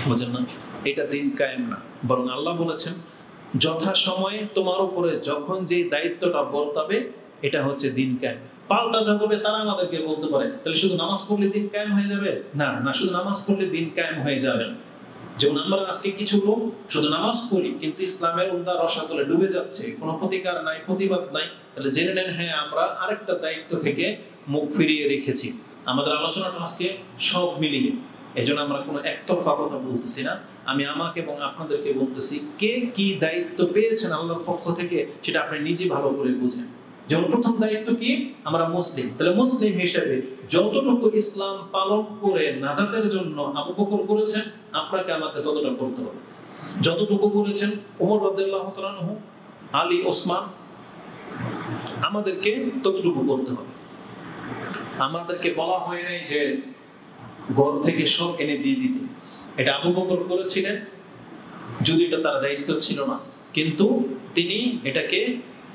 বুঝেন না? এটা দিন কায়েম না। বরং আল্লাহ বলেছেন, যথা সময়ে তোমার উপরে যখন যে দায়িত্বটা বর্তাবে, এটা হচ্ছে দিন কায়েম। পাল্টা জবাবে তারা আমাদেরকে বলতে পারে, তাহলে শুধু নামাজ পড়লে দিন কায়েম হয়ে যাবে? না, না, শুধু নামাজ পড়লে দিন কায়েম হয়ে যাবে না। যেমন আমরা আজকে কিছু লোক শুধু নামাজ পড়ি, কিন্তু ইসলামের উন্দা রসাতলে ডুবে যাচ্ছে, কোনো প্রতিকার নাই, প্রতিবাদ নাই। তাহলে জেনে নেন, হ্যাঁ, আমরা আরেকটা দায়িত্ব থেকে মুখ ফিরিয়ে রেখেছি। আমাদের আলোচনাটা আজকে সব মিলিয়ে, এই জন্য আমরা কোনো একতরফা কথা বলতেছি না। আমি আমাকে এবং আপনাদেরকে বলতেছি, কে কি দায়িত্ব পেয়েছেন আল্লাহর পক্ষ থেকে, সেটা আপনি নিজে ভালো করে বুঝেন। যেমন প্রথম দায়িত্ব কি? আমরা মুসলিম। তাহলে মুসলিম হিসেবে যতটুকু ইসলাম পালন করে নাজাতের জন্য আবু বকর করেছেন, আপনাকে আমাকে ততটা করতে হবে। যতটুকু করেছেন ওমর রাদিয়াল্লাহু তাআলা আনহু, আলী, ওসমান, আমাদেরকে ততটুকু করতে হবে। আমাদেরকে বলা হয় নাই যে ঘর থেকে সব এনে দিয়ে দিতে। এটা আবু বকর করেছিলেন, যদি এটা তার দায়িত্ব ছিল না, কিন্তু তিনি এটাকে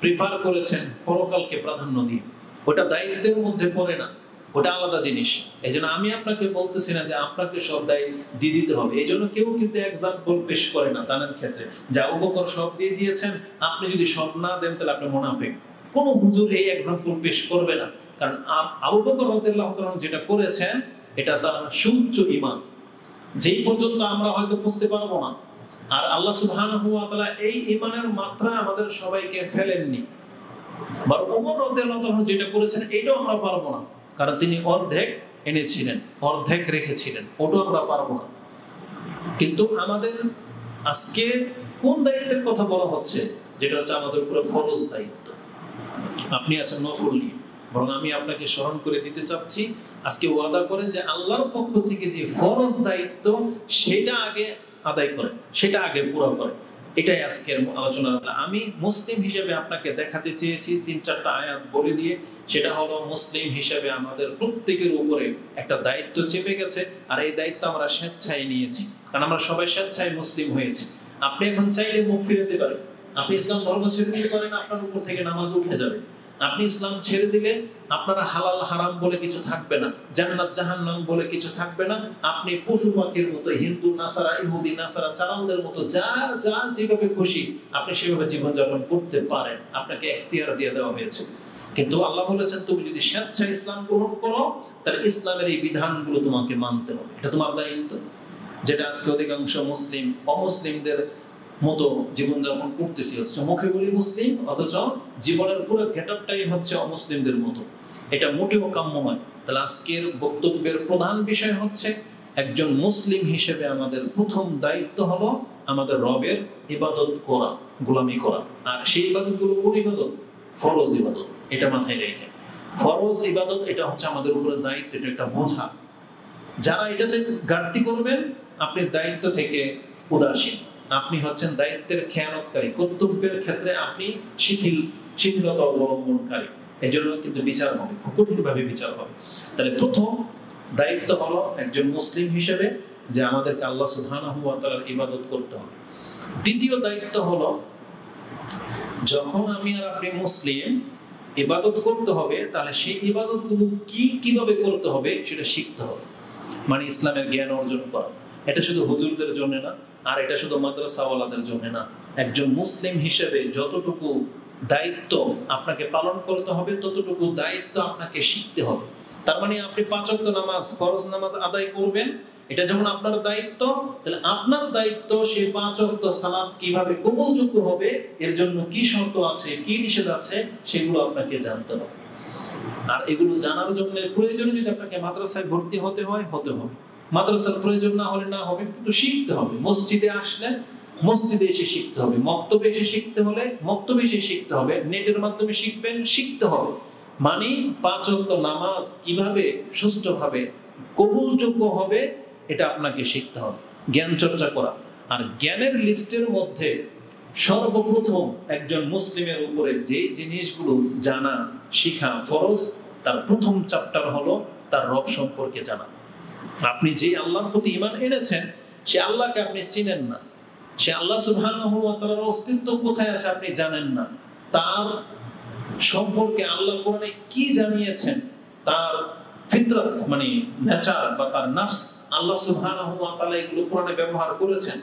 প্রিফার করেছেন পরকালকে প্রাধান্য দিয়ে। ওটা দায়িত্বের মধ্যে পড়ে না, ওটা আলাদা জিনিস। এই জন্য আমি আপনাকে বলতেছি না যে আপনাকে সব দায়িত্ব দিয়ে দিতে হবে। এই জন্য কেউ কিন্তু এক্সাম্পল পেশ করে না দানের ক্ষেত্রে, যে আবু বকর সব দিয়ে দিয়েছেন, আপনি যদি সব না দেন তাহলে আপনি মুনাফিক। কোনো হুজুর এই এক্সাম্পল পেশ করবে না, কারণ আবু বকর রাদিয়াল্লাহু তাআলা যেটা করেছেন, এটা তার সুউচ্চ ঈমান, যেই পর্যন্ত আমরা হয়তো বুঝতে পারবো না। আর আল্লাহ সুবহানাহু ওয়া তাআলা এই ঈমানের মাত্রা আমাদের সবাইকে ফেলেননি। আর ওমর রাদিয়াল্লাহু তাআলা যেটা করেছেন, এটাও আমরা পারবো না, কারণ তিনি অর্ধেক এনেছিলেন, অর্ধেক রেখেছিলেন, ওটাও আমরা পারবো না। কিন্তু আমাদের আজকে কোন দায়িত্বের কথা বলা হচ্ছে? যেটা হচ্ছে আমাদের উপরে ফরজ দায়িত্ব। আপনি আছেন নফল নিয়ে, বরং আমি আপনাকে স্মরণ করে দিতে চাচ্ছি, আজকে ওয়াদা করেন যে আল্লাহর পক্ষ থেকে যে ফরজ দায়িত্ব, সেটা আগে আদায় করেন, সেটা আগে পুরো করেন। এটাই আজকের আলোচনা। আমি মুসলিম হিসেবে আপনাকে দেখাতে চেয়েছি 3-4টা আয়াত বলে দিয়ে, সেটা হলো মুসলিম হিসেবে আমাদের প্রত্যেকের উপরে একটা দায়িত্ব চেপে গেছে, আর এই দায়িত্ব আমরা স্বেচ্ছায় নিয়েছি, কারণ আমরা সবাই স্বেচ্ছায় মুসলিম হয়েছি। আপনি এখন চাইলে মুখ ফিরাতে পারেন, আপনি ইসলাম ধর্ম ছেড়ে দিতে পারেন, আপনার উপর থেকে নামাজ উঠে যাবে। আপনি ইসলাম ছেড়ে দিলে আপনার হালাল হারাম বলে কিছু থাকবে না, জান্নাত জাহান্নাম বলে কিছু থাকবে না। আপনি পশু পাখির মতো, হিন্দু নাসারা, ইহুদি নাসারা, চালালদের মতো যা যা যেভাবে খুশি আপনি সেভাবে জীবনযাপন করতে পারেন, আপনাকে এখতিয়ার দিয়ে দেওয়া হয়েছে। কিন্তু আল্লাহ বলেছেন, তুমি যদি স্বেচ্ছায় ইসলাম গ্রহণ করো, তাহলে ইসলামের এই বিধানগুলো তোমাকে মানতে হবে, এটা তোমার দায়িত্ব। যেটা আজকে অধিকাংশ মুসলিম অমুসলিমদের মতো জীবনযাপন করতেছি, হচ্ছে মুখে বলি মুসলিম, অথচ জীবনের পুরো গেটআপটাই হচ্ছে অমুসলিমদের মতো। এটা মোটেও কাম্য নয়। তাহলে আজকের বক্তব্যের প্রধান বিষয় হচ্ছে, একজন মুসলিম হিসেবে আমাদের প্রথম দায়িত্ব হলো আমাদের রবের ইবাদত করা, গোলামি করা। আর সেই ইবাদতগুলো কোন ইবাদত? ফরজ ইবাদত। এটা মাথায় রেখে, ফরজ ইবাদত এটা হচ্ছে আমাদের উপরে দায়িত্ব, এটা একটা বোঝা। যারা এটাতে ঘাটতি করবেন, আপনি দায়িত্ব থেকে উদাসীন, আপনি হচ্ছেন দায়িত্বের খেয়ানতকারী, কর্তব্যের ক্ষেত্রে আপনি শিথিলতা অবলম্বনকারী। এই জন্য কিন্তু বিচার হবে, খুব কঠিনভাবে বিচার হবে। তাহলে প্রথম দায়িত্ব হলো একজন মুসলিম হিসেবে যে আমাদেরকে আল্লাহ সুবহানাহু ওয়া তাআলার ইবাদত করতে হবে। দ্বিতীয় দায়িত্ব হলো, যখন আমি আর আপনি মুসলিম, ইবাদত করতে হবে, তাহলে সেই ইবাদতগুলো কিভাবে করতে হবে সেটা শিখতে হবে। মানে ইসলামের জ্ঞান অর্জন করা। এটা শুধু হুজুরদের জন্য না, আর এটা শুধু মাদ্রাসাওয়ালাদের জন্য না। একজন মুসলিম হিসেবে যতটুকু দায়িত্ব আপনাকে পালন করতে হবে, ততটুকু দায়িত্ব আপনাকে শিখতে হবে। তার মানে আপনি 5 ওয়াক্ত নামাজ, ফরজ নামাজ আদায় করবেন, এটা যেমন আপনার দায়িত্ব, তাহলে আপনার দায়িত্ব সেই 5 ওয়াক্ত সালাত কিভাবে কবুলযোগ্য হবে, এর জন্য কি শর্ত আছে, কি নিষেধ আছে, সেগুলো আপনাকে জানতে হবে। আর এগুলো জানার জন্য প্রয়োজনে যদি আপনাকে মাদ্রাসায় ভর্তি হতে হয়, হতে হবে। মাদ্রাসার প্রয়োজন না হলে না হবে, কিন্তু শিখতে হবে। মসজিদে আসলে মসজিদে এসে শিখতে হবে, মক্তবে এসে শিখতে হলে মক্তবে এসে শিখতে হবে, নেটের মাধ্যমে শিখবেন, শিখতে হবে। মানে 5 ওয়াক্ত নামাজ কিভাবে সুষ্ঠুভাবে কবুলযোগ্য হবে এটা আপনাকে শিখতে হবে, জ্ঞান চর্চা করা। আর জ্ঞানের লিস্টের মধ্যে সর্বপ্রথম একজন মুসলিমের উপরে যে জিনিসগুলো জানা শিখা ফরজ, তার প্রথম চ্যাপ্টার হলো তার রব সম্পর্কে জানা। আপনি যে আল্লাহর প্রতি ঈমান এনেছেন, সে আল্লাহকে আপনি চিনেন না, সে আল্লাহ সুবহানাহু ওয়া তাআলার অস্তিত্ব কোথায় আছে আপনি জানেন না, তার সম্পর্কে আল্লাহ কোরআনে কি জানিয়েছেন, তার ফিতরত মানে নেচার বা তার নফস আল্লাহ সুবহানাহু ওয়া তাআলা এগুলো কোরআনে ব্যবহার করেছেন।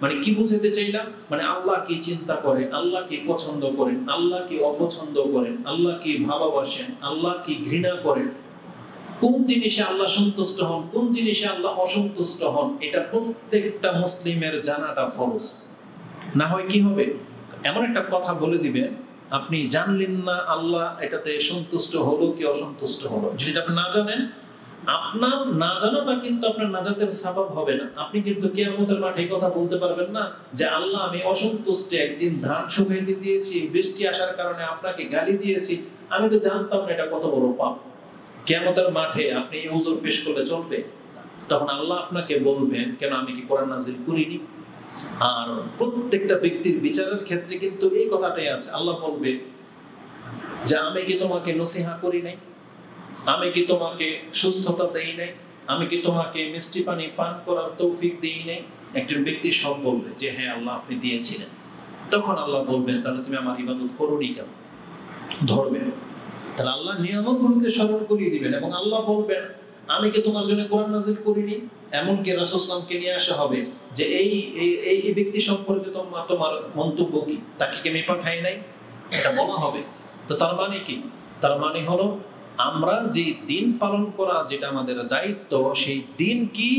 মানে কি বুঝাতে চাইলাম, মানে আল্লাহ কি চিন্তা করেন, আল্লাহ কি পছন্দ করেন, আল্লাহ কি অপছন্দ করেন, আল্লাহ কি ভালোবাসেন, আল্লাহ কি ঘৃণা করেন, কোন জিনিসে আল্লাহ সন্তুষ্ট হন, কোন জিনিসে আল্লাহ অসন্তুষ্ট হন, এটা প্রত্যেকটা মুসলিমের জানাটা ফরজ। না হয় কি হবে, এমন একটা কথা বলে দিবেন আপনি জানলেন না আল্লাহ এটাতে সন্তুষ্ট হলো কি অসন্তুষ্ট হলো। যদি আপনি না জানেন, আপনার না জানাটা কিন্তু আপনার নাজাতের সাবাব হবে না। আপনি কিন্তু কিয়ামতের মাঠে এই কথা বলতে পারবেন না যে আল্লাহ আমি অসন্তুষ্ট, একদিন ধান শুকাইতে দিয়েছি, বৃষ্টি আসার কারণে আপনাকে গালি দিয়েছি, আমি তো জানতাম না, এটা কত বড় পাপ। কিয়ামতের মাঠে আপনি এই উযর পেশ করলে চলবে? তখন আল্লাহ আপনাকে বলবেন কেন আমি কি কোরআন নাযিল করিনি? আর প্রত্যেকটা ব্যক্তির বিচারের ক্ষেত্রে কিন্তু এই কথাটাই আছে। আল্লাহ বলবে যে আমি কি তোমাকে নসিহা করি নাই, আমি কি তোমাকে সুস্থতা দেই নাই, আমি কি তোমাকে মিষ্টি পানি পান করার তৌফিক দেই নাই? একজন ব্যক্তি সব বলবে যে হ্যাঁ আল্লাহ আপনি দিয়েছিলেন। তখন আল্লাহ বলবেন তাহলে তুমি আমার ইবাদত করোনি কেন? ধরবেন। তাহলে আল্লাহ নিয়ামতগুলোকে স্মরণ করিয়ে দিবেন এবং আল্লাহ বলবেন আমি কি তোমার জন্য কোরআন নাযিল করিনি? এমনকি রাসূল সাল্লাল্লাহু আলাইহি ওয়াসাল্লামকে নিয়ে আসা হবে যে এই ব্যক্তি সম্পর্কে তোমার মন্তব্য কি, তাকে কি আমি পাঠাই নাই? এটা বলা হবে। তো তার মানে কি? তার মানে হলো আমরা যে দিন পালন করা যেটা আমাদের দায়িত্ব, সেই দিন কি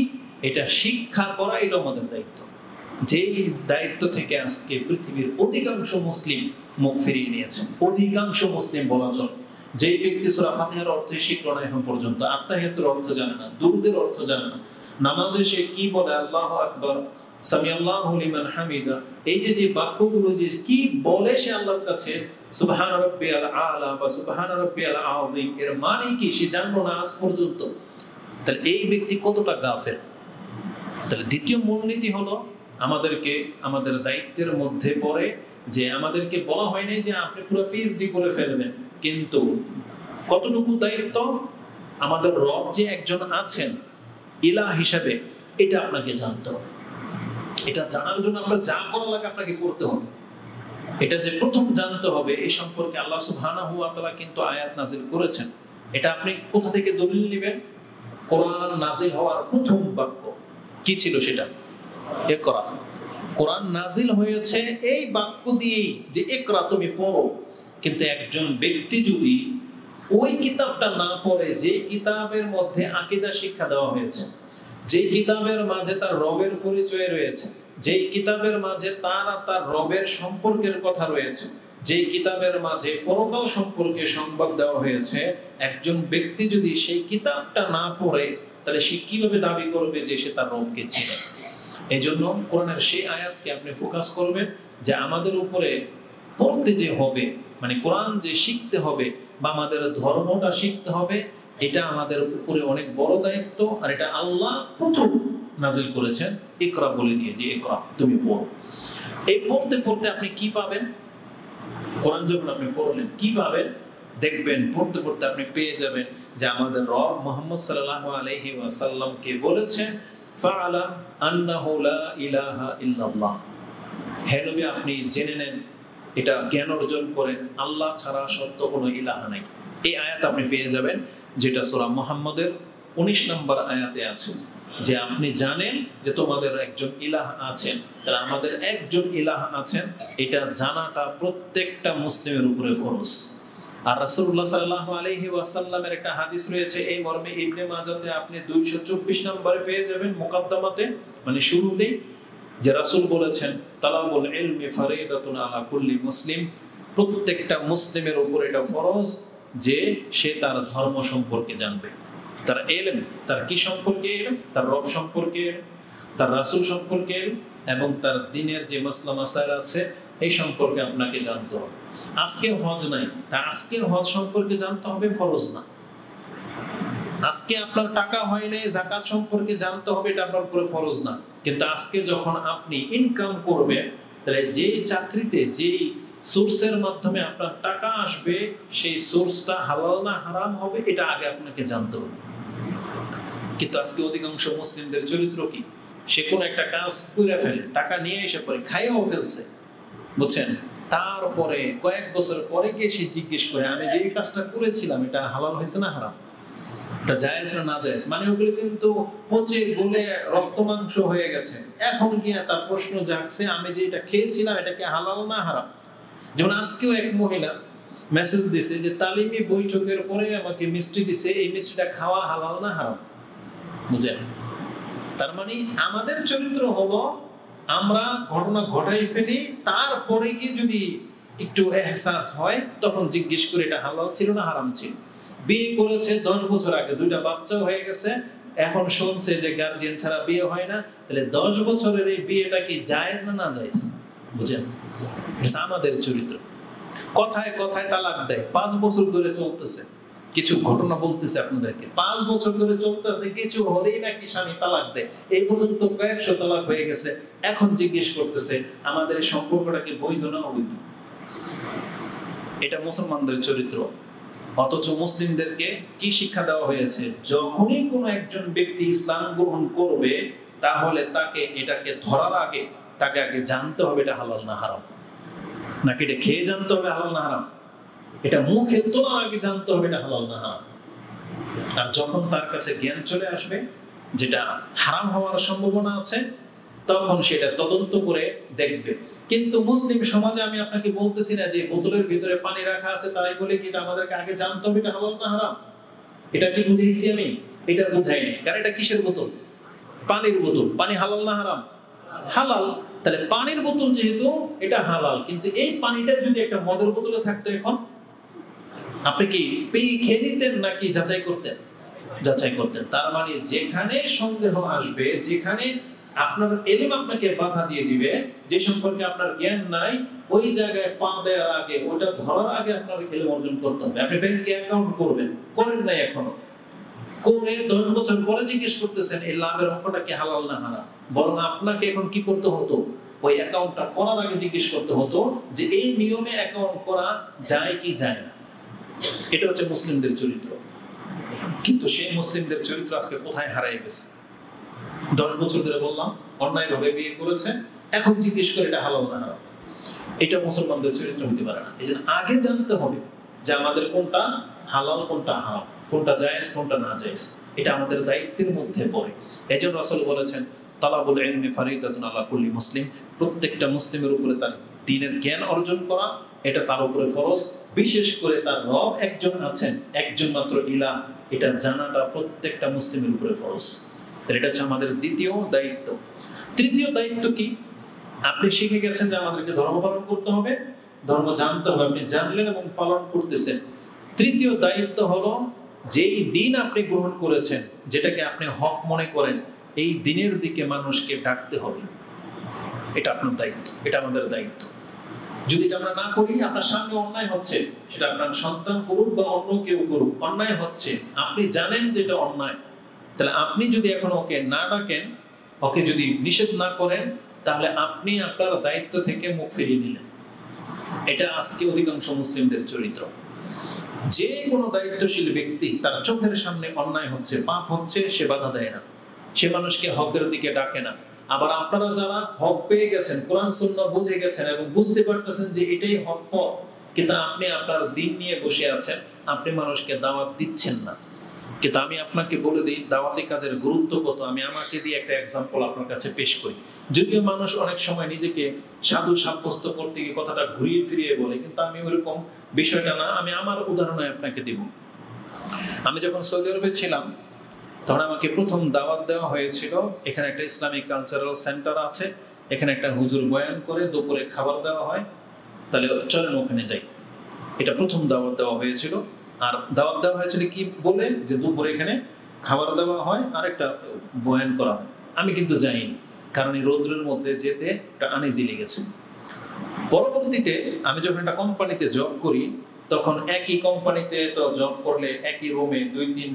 এটা শিক্ষা করা, এটা আমাদের দায়িত্ব। যেই দায়িত্ব থেকে আজকে পৃথিবীর অধিকাংশ মুসলিম মুখ ফিরিয়ে নিয়েছে। অধিকাংশ মুসলিম বলা চলে। যেই ব্যক্তি সূরা ফাতিহার অর্থ শিখল না এখন পর্যন্ত, আত্তাহিয়াতুর অর্থ জানে না, দুরূদের অর্থ জানে না, নামাজে সে কি বলে আল্লাহু আকবার, সামিআল্লাহু লিমান হামিদা, এই যে বাক্যগুলো যে কি বলে সে আল্লাহর কাছে সুবহান রাব্বিয়াল আলা বা সুবহান রাব্বিয়াল আযীম, এর মানে কি সে জানলো না আজ পর্যন্ত। তাহলে এই ব্যক্তি কতটা গাফেল। তাহলে দ্বিতীয় মূলনীতি হলো আমাদেরকে আমাদের দায়িত্বের মধ্যে পড়ে যে আমাদেরকে বলা হয় নাই যে আপনি পুরো পিএইচডি করে ফেলবেন, কিন্তু কতটুকু দায়িত্ব, আমাদের রব যে একজন আছেন ইলাহ হিসাবে, এটা আপনাকে জানতে হবে। এটা জানার জন্য আপনার যা করা লাগে আপনাকে করতে হবে। এটা যে প্রথম জানতে হবে, এই সম্পর্কে আল্লাহ সুবহানাহু ওয়া তাআলা কিন্তু আয়াত নাযিল করেছেন। এটা আপনি কোথা থেকে দলিল নেবেন? কোরআন নাযিল হওয়ার প্রথম বাক্য কি ছিল সেটা? ইকরা। কোরআন নাযিল হয়েছে এই বাক্য দিয়েই যে ইকরা তুমি পড়ো। কিন্তু একজন ব্যক্তি যদি ওই কিতাবটা না পড়ে, যে কিতাবের মধ্যে আকীদা শিক্ষা দেওয়া হয়েছে, যে কিতাবের মাঝে তার রবের পরিচয় রয়েছে, যে কিতাবের মাঝে তার আর তার রবের সম্পর্কের কথা রয়েছে, যে কিতাবের মাঝে পরকাল সম্পর্কে সংবাদ দেওয়া হয়েছে, একজন ব্যক্তি যদি সেই কিতাবটা না পড়ে তাহলে সে কিভাবে দাবি করবে যে সে তার রবকে চেনে? এই জন্য কোরআনের সেই আয়াতকে আপনি ফোকাস করবেন যে আমাদের উপরে পড়তে যে হবে, মানে কোরআন যে শিখতে হবে বা আমাদের ধর্মটা শিখতে হবে, এটা আমাদের উপরে অনেক বড় দায়িত্ব। আর এটা আল্লাহ প্রথম নাযিল করেছেন ইকরা বলে দিয়ে, যে ইকরা তুমি পড়ো। এই পড়তে পড়তে আপনি কি পাবেন? কোরআন যখন আপনি পড়লেন কি পাবেন? দেখবেন পড়তে পড়তে আপনি পেয়ে যাবেন যে আমাদের রব মুহাম্মদ সাল্লাল্লাহু আলাইহি ওয়াসাল্লাম কে বলেছেন ফাআলাম আন্নাহু লা ইলাহা ইল্লাল্লাহ, হে নবী আপনি জেনে নেন, এটা জ্ঞান অর্জন করেন, আল্লাহ ছাড়া সত্য কোনো ইলাহা নাই। এই আয়াত আপনি পেয়ে যাবেন, যেটা সূরা মুহাম্মদের 19 নম্বর আয়াতে আছে, যে আপনি জানেন যে তোমাদের একজন ইলাহ আছেন। তাহলে আমাদের একজন ইলাহ আছেন, এটা জানাটা প্রত্যেকটা মুসলিমের উপরে ফরজ। আর রাসূলুল্লাহ সাল্লাল্লাহু আলাইহি ওয়াসাল্লামের একটা হাদিস রয়েছে এই মর্মে, ইবনে মাজাতে আপনি 224 নম্বরে পেয়ে যাবেন মুকাদ্দামাতে, মানে শুরুতেই, যে রাসূল বলেছেন তালাবুল ইলমি ফারিদাতুন আলা কুল্লি মুসলিম, প্রত্যেকটা মুসলিমের উপর এটা ফরজ যে সে তার ধর্ম সম্পর্কে জানবে। তার ইলম, তার কি সম্পর্কে ইলম? তার রব সম্পর্কে, তার রাসূল সম্পর্কে এবং তার দ্বীনের যে মাসলা মাসাইল আছে এই সম্পর্কে আপনাকে জানতে হবে। আজকে হজ নাই, তা আজকের হজ সম্পর্কে জানতে হবে ফরজ না। আজকে আপনার টাকা হয় নাই, যাকাত সম্পর্কে জানতে হবে, এটা আপনার উপরে ফরজ না। কিন্তু আজকে যখন আপনি ইনকাম করবেন, তাহলে যেই চাকরিতে যেই সোর্সের মাধ্যমে আপনার টাকা আসবে সেই সোর্সটা হালাল না হারাম হবে, এটা আগে আপনাকে জানতে হবে। কিন্তু আজকে অধিকাংশ মুসলিমদের চরিত্র কি? সে কোনো একটা কাজ করে ফেলে, টাকা নিয়ে এসে পরে খাইয়াও ফেলছে, বুঝছেন, তারপরে কয়েক বছর পরে গিয়ে সে জিজ্ঞেস করে আমি যে কাজটা করেছিলাম এটা হালাল হয়েছে না হারাম, এটা জায়েজ না না জায়েজ, মানে ওগুলো কিন্তু পচে গলে রক্ত মাংস হয়ে গেছে, এখন গিয়ে তার প্রশ্ন জাগছে আমি যে এটা খেয়েছিলাম এটা কি হালাল না হারাম। যেমন আজকেও এক মহিলা মেসেজ দিছে যে তালিমি বৈঠকের পরে আমাকে মিষ্টি দিছে, এই মিষ্টিটা খাওয়া হালাল না হারাম, বুঝেন। তার মানে আমাদের চরিত্র হলো আমরা ঘটনা ঘটাই ফেলি, তারপরে গিয়ে যদি একটু এহসাস হয় তখন জিজ্ঞেস করে এটা হালাল ছিল না হারাম ছিল। বিয়ে করেছে 10 বছর আগে, 2টা বাচ্চাও হয়ে গেছে, এখন শুনছে যে গার্জিয়ান ছাড়া বিয়ে হয় না, তাহলে 10 বছরের এই বিয়েটা কি জায়েজ না না জায়েজ, বুঝেন। এটা আমাদের চরিত্র। কথায় কথায় তালাক দেয়, 5 বছর ধরে চলতেছে। কিছু ঘটনা বলতেছে আপনাদেরকে, 5 বছর ধরে চলতেছে, কিছু হলেই নাকি স্বামী তালাক দেয়, এই পর্যন্ত কয়েকশো তালাক হয়ে গেছে। এখন জিজ্ঞেস করতেছে আমাদের এই সম্পর্কটা কি বৈধ না অবৈধ। এটা মুসলমানদের চরিত্র। অথচ মুসলিমদেরকে কি শিক্ষা দেওয়া হয়েছে? যখনই কোনো একজন ব্যক্তি ইসলাম গ্রহণ করবে তাহলে তাকে এটাকে ধরার আগে তাকে আগে জানতে হবে এটা হালাল না হারাম, নাকি এটা খেয়ে জানতে হবে হালাল না হারাম, এটা মুখে তোলার আগে জানতে হবে এটা হালাল না হারাম। আর যখন তার কাছে জ্ঞান চলে আসবে যেটা হারাম হওয়ার সম্ভাবনা আছে, তখন সেটা তদন্ত করে দেখবে। কিন্তু মুসলিম সমাজে আমি আপনাকে বলতেছি না যে বোতলের ভিতরে পানি রাখা আছে তাই বলে কি এটা আমাদেরকে আগে জানতে হবে এটা হালাল না হারাম। এটা কি বুঝাইছি আমি? এটা বুঝাই নাই। কারণ এটা কিসের বোতল? পানির বোতল। পানি হালাল না হারাম? হালাল। তাহলে পানির বোতল যেহেতু এটা হালাল, কিন্তু এই পানিটা যদি একটা মদের বোতলে থাকতো এখন আপনি কি খেয়ে নিতেন নাকি যাচাই করতেন? যাচাই করতেন। তার মানে যেখানে সন্দেহ আসবে, যেখানে আপনার ইলম আপনাকে বাধা দিয়ে দিবে, যে সম্পর্কে আপনার জ্ঞান নাই, ওই জায়গায় পা দেওয়ার আগে, ওটা ধরার আগে আপনার ইলম অর্জন করতে হবে। আপনি ব্যাংকে অ্যাকাউন্ট করবেন, করেন নাই এখনো, করে 10 বছর পরে জিজ্ঞেস করতেছেন এই লাভের অঙ্কটা কি হালাল না হারাম। বরং আপনাকে এখন কি করতে হতো? ওই অ্যাকাউন্টটা করার আগে জিজ্ঞেস করতে হতো যে এই নিয়মে অ্যাকাউন্ট করা যায় কি যায় না। এটা হচ্ছে মুসলিমদের চরিত্র। কিন্তু সেই মুসলিমদের চরিত্র আজকে কোথায় হারিয়ে গেছে? 10 বছর ধরে বললাম অন্যায়ভাবে বিয়ে করেছে, এখন জিজ্ঞেস করে এটা হালাল না হারাম। এটা মুসলমানদের চরিত্র হতে পারে না। এই জন্য আগে জানতে হবে যে আমাদের কোনটা হালাল কোনটা হারাম, কোনটা জায়েজ কোনটা না জায়েজ। এটা আমাদের দায়িত্বের মধ্যে পড়ে। এজন্য রাসূল বলেছেন তালাবুল ইলমি ফারিদাতুন আলা কুল্লি মুসলিম, প্রত্যেকটা মুসলিমের উপরে তার দ্বীনের জ্ঞান অর্জন করা এটা তার উপরে ফরজ। বিশেষ করে তার রব একজন আছেন, একজন মাত্র ইলাহ, এটা জানাটা প্রত্যেকটা মুসলিমের উপরে ফরজ। এটা হচ্ছে আমাদের দ্বিতীয় দায়িত্ব। তৃতীয় দায়িত্ব কি? আপনি শিখে গেছেন যে আমাদেরকে ধর্ম পালন করতে হবে, ধর্ম জানতে হবে, আপনি জানলেন এবং পালন করতেছেন। তৃতীয় দায়িত্ব হলো যেই দিন আপনি গ্রহণ করেছেন, যেটাকে আপনি হক মনে করেন, এই দিনের দিকে মানুষকে ডাকতে হবে। এটা আপনার দায়িত্ব, এটা আমাদের দায়িত্ব। যদি এটা আমরা না করি, আপনার সামনে অন্যায় হচ্ছে, সেটা আপনার সন্তান করুক বা অন্য কেউ করুক, অন্যায় হচ্ছে, আপনি জানেন যেটা অন্যায়, তাহলে আপনি যদি এখন ওকে না ডাকেন, ওকে যদি নিষেধ না করেন, তাহলে আপনি আপনার দায়িত্ব থেকে মুখ ফিরিয়ে নিলেন। এটা আজকে অধিকাংশ মুসলিমদের চরিত্র। যে কোনো দায়িত্বশীল ব্যক্তি তার চোখের সামনে অন্যায় হচ্ছে, পাপ হচ্ছে, সে বাধা দেয় না, সে মানুষকে হকের দিকে ডাকে না। আবার আপনারা যারা হক পেয়ে গেছেন, কোরআন সুন্নাহ বুঝে গেছেন এবং বুঝতে পারতেছেন যে এটাই হক পথ, কিন্তু আপনি আপনার দ্বীন নিয়ে বসে আছেন, আপনি মানুষকে দাওয়াত দিচ্ছেন না, কিন্তু আমি আপনাকে বলে দিই দাওয়াতি কাজের গুরুত্ব কত। আমি আমাকে দিয়ে একটা এক্সাম্পল আপনার কাছে পেশ করি। যদিও মানুষ অনেক সময় নিজেকে সাধু সাব্যস্ত করতে গিয়ে কথাটা ঘুরিয়ে ফিরিয়ে বলে, কিন্তু আমি ওইরকম বিষয়টা না। আমি আমার উদাহরণে আপনাকে দিব। আমি যখন সৌদি আরবে ছিলাম তখন আমাকে প্রথম দাওয়াত দেওয়া হয়েছিল, এখানে একটা ইসলামিক কালচারাল সেন্টার আছে, এখানে একটা হুজুর বয়ান করে দুপুরে খাবার দেওয়া হয়, তাহলে চলেন ওখানে যাই। এটা প্রথম দাওয়াত দেওয়া হয়েছিল। আর দাওয়াত দেওয়া হয়েছিল কি বলে, যে দুপুরে এখানে খাবার দেওয়া হয় আর একটা বয়ান করা হয়। আমি কিন্তু যাইনি, কারণ এই রৌদ্রের মধ্যে যেতে একটা আনইজি লেগেছে। পরবর্তীতে আমি যখন একটা কোম্পানিতে জব করি, তখন একই কোম্পানিতে তো জব করলে একই রুমে 2-3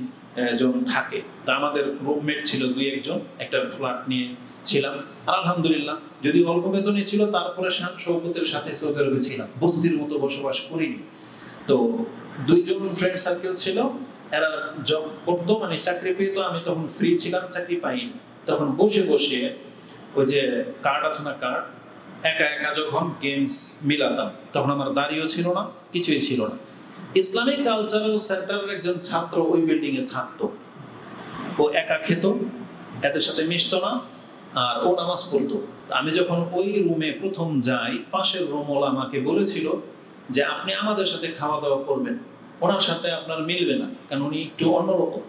জন থাকে। তা আমাদের রুমমেট ছিল 2-1 জন, একটা ফ্ল্যাট নিয়ে ছিলাম। আর আলহামদুলিল্লাহ, যদি অল্প বেতনই ছিল, তারপরে শান শৌকতের সাথে সৌদি আরবে ছিলাম, বস্তির মতো বসবাস করিনি। তো 2 জন ফ্রেন্ড সার্কেল ছিল, এরা জব করতো, মানে চাকরি পেতো। আমি তখন ফ্রি ছিলাম, চাকরি পাইনি। তখন বসে বসে ওই যে কার্ড আছে না, কার্ড একা একা যখন গেমস মিলাতাম, তখন আমার দাড়িও ছিল না, কিছুই ছিল না। ইসলামিক কালচারাল সেন্টারের একজন ছাত্র ওই বিল্ডিং এ থাকতো। ও একা খেত, এদের সাথে মিশতো না, আর ও নামাজ পড়তো। আমি যখন ওই রুমে প্রথম যাই, পাশের রুমওয়ালা আমাকে বলেছিল যে আপনি আমাদের সাথে খাওয়া দাওয়া করবেন, ওনার সাথে আপনার মিলবে না, কারণ উনি একটু অন্যরকম।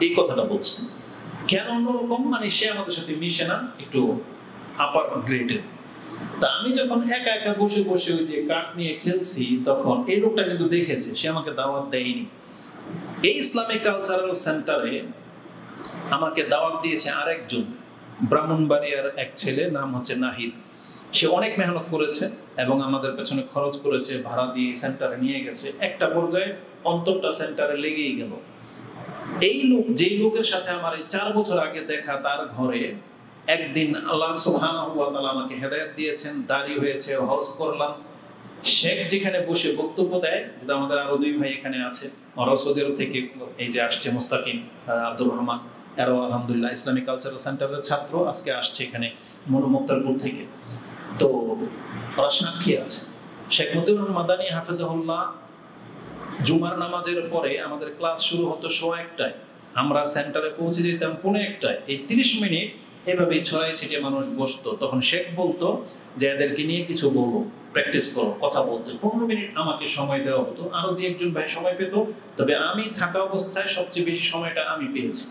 এই কথাটা বলছেন। কেন অন্যরকম? মানে সে আমাদের সাথে মিশে না, একটু আপার গ্রেডের। তা আমি যখন একা একা বসে বসে ওই যে কার্ড নিয়ে খেলছি, তখন এই লোকটা কিন্তু দেখেছে, সে আমাকে দাওয়াত দেয়নি। এই ইসলামিক কালচারাল সেন্টারে আমাকে দাওয়াত দিয়েছে আরেকজন, ব্রাহ্মণবাড়িয়ার এক ছেলে, নাম হচ্ছে নাহিদ। সে অনেক মেহনত করেছে এবং আমাদের পেছনে খরচ করেছে, ভাড়া দিয়ে সেন্টারে নিয়ে গেছে। একটা পর্যায়ে অন্তরটা সেন্টারে লেগেই গেল। এই লোক, যেই লোকের সাথে আমার এই 4 বছর আগে দেখা, তার ঘরে একদিন আল্লাহ সুবহানাহু ওয়া তাআলা আমাকে হেদায়েত দিয়েছেন, দাড়ি হয়েছে, হজ করলাম। শেখ যেখানে বসে বক্তব্য দেয়, যেটা আমাদের আরো 2 ভাই এখানে আছে, ওরা সৌদি আরব থেকে এই যে আসছে, মুস্তাকিম, আব্দুর রহমান, এরাও আলহামদুলিল্লাহ ইসলামিক কালচারাল সেন্টারের ছাত্র, আজকে আসছে এখানে মুক্তারপুর থেকে। তো ওরা সাক্ষী আছে। শেখ মতিউর মাদানী হাফেজাহুল্লাহ জুমার নামাজের পরে আমাদের ক্লাস শুরু হতো 1:15টায়, আমরা সেন্টারে পৌঁছে যেতাম 1:45টায়। এই 30 মিনিট এভাবেই ছড়াই ছিটিয়ে মানুষ বসতো। তখন শেখ বলতো যে এদেরকে নিয়ে কিছু বলো, প্র্যাকটিস করো, কথা বলতে। 15 মিনিট আমাকে সময় দেওয়া হতো, আরো 2-1 জন ভাই সময় পেত, তবে আমি থাকা অবস্থায় সবচেয়ে বেশি সময়টা আমি পেয়েছি।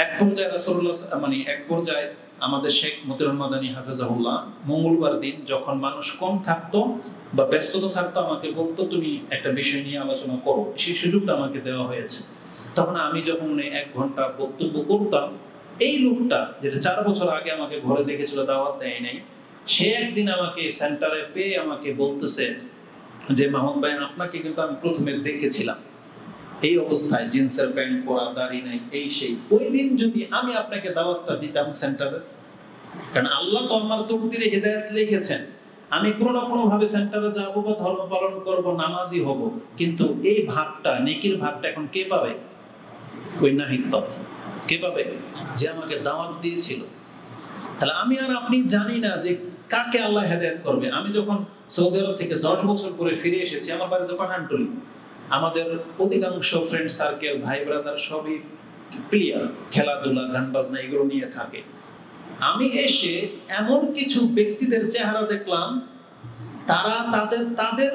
এক পর্যায়ে রাসূলুল্লাহ, মানে এক পর্যায়ে আমাদের শেখ মতিউর মাদানী হাফেজাহুল্লাহ মঙ্গলবার দিন যখন মানুষ কম থাকতো বা ব্যস্ততা থাকতো, আমাকে বলতো তুমি একটা বিষয় নিয়ে আলোচনা করো। সেই সুযোগটা আমাকে দেওয়া হয়েছে। তখন আমি যখন 1 ঘন্টা বক্তব্য করতাম, এই লোকটা যেটা 4 বছর আগে আমাকে ঘরে দেখেছিল, দাওয়াত দেয় নাই, সে একদিন আমাকে সেন্টারে পেয়ে আমাকে বলতেছে যে মাহমুদ ভাই, আপনাকে কিন্তু আমি প্রথমে দেখেছিলাম এই অবস্থায়, জিন্সের প্যান্ট পরা, দাড়ি নাই, এই সেই। ওই দিন যদি আমি আপনাকে দাওয়াতটা দিতাম সেন্টারে, কারণ আল্লাহ তো আমার তকদিরে হেদায়েত লিখেছেন, আমি কোনো না কোনো ভাবে সেন্টারে যাব বা ধর্ম পালন করব, নামাজি হব, কিন্তু এই ভাগটা, নেকির ভাগটা এখন কে পাবে? ওই নাহিদ পাবে। কে পাবে? যে আমাকে দাওয়াত দিয়েছিল। তাহলে আমি আর আপনি জানি না যে কাকে আল্লাহ হেদায়েত করবে। আমি যখন সৌদি আরব থেকে 10 বছর পরে ফিরে এসেছি, আমার বাড়ি তো পাঠানটুলি, আমাদের অধিকাংশ ফ্রেন্ড সার্কেল, ভাই ব্রাদার সবই প্লেয়ার, খেলাধুলা, গান বাজনা এগুলো নিয়ে থাকে। আমি এসে এমন কিছু ব্যক্তিদের চেহারা দেখলাম, তারা তাদের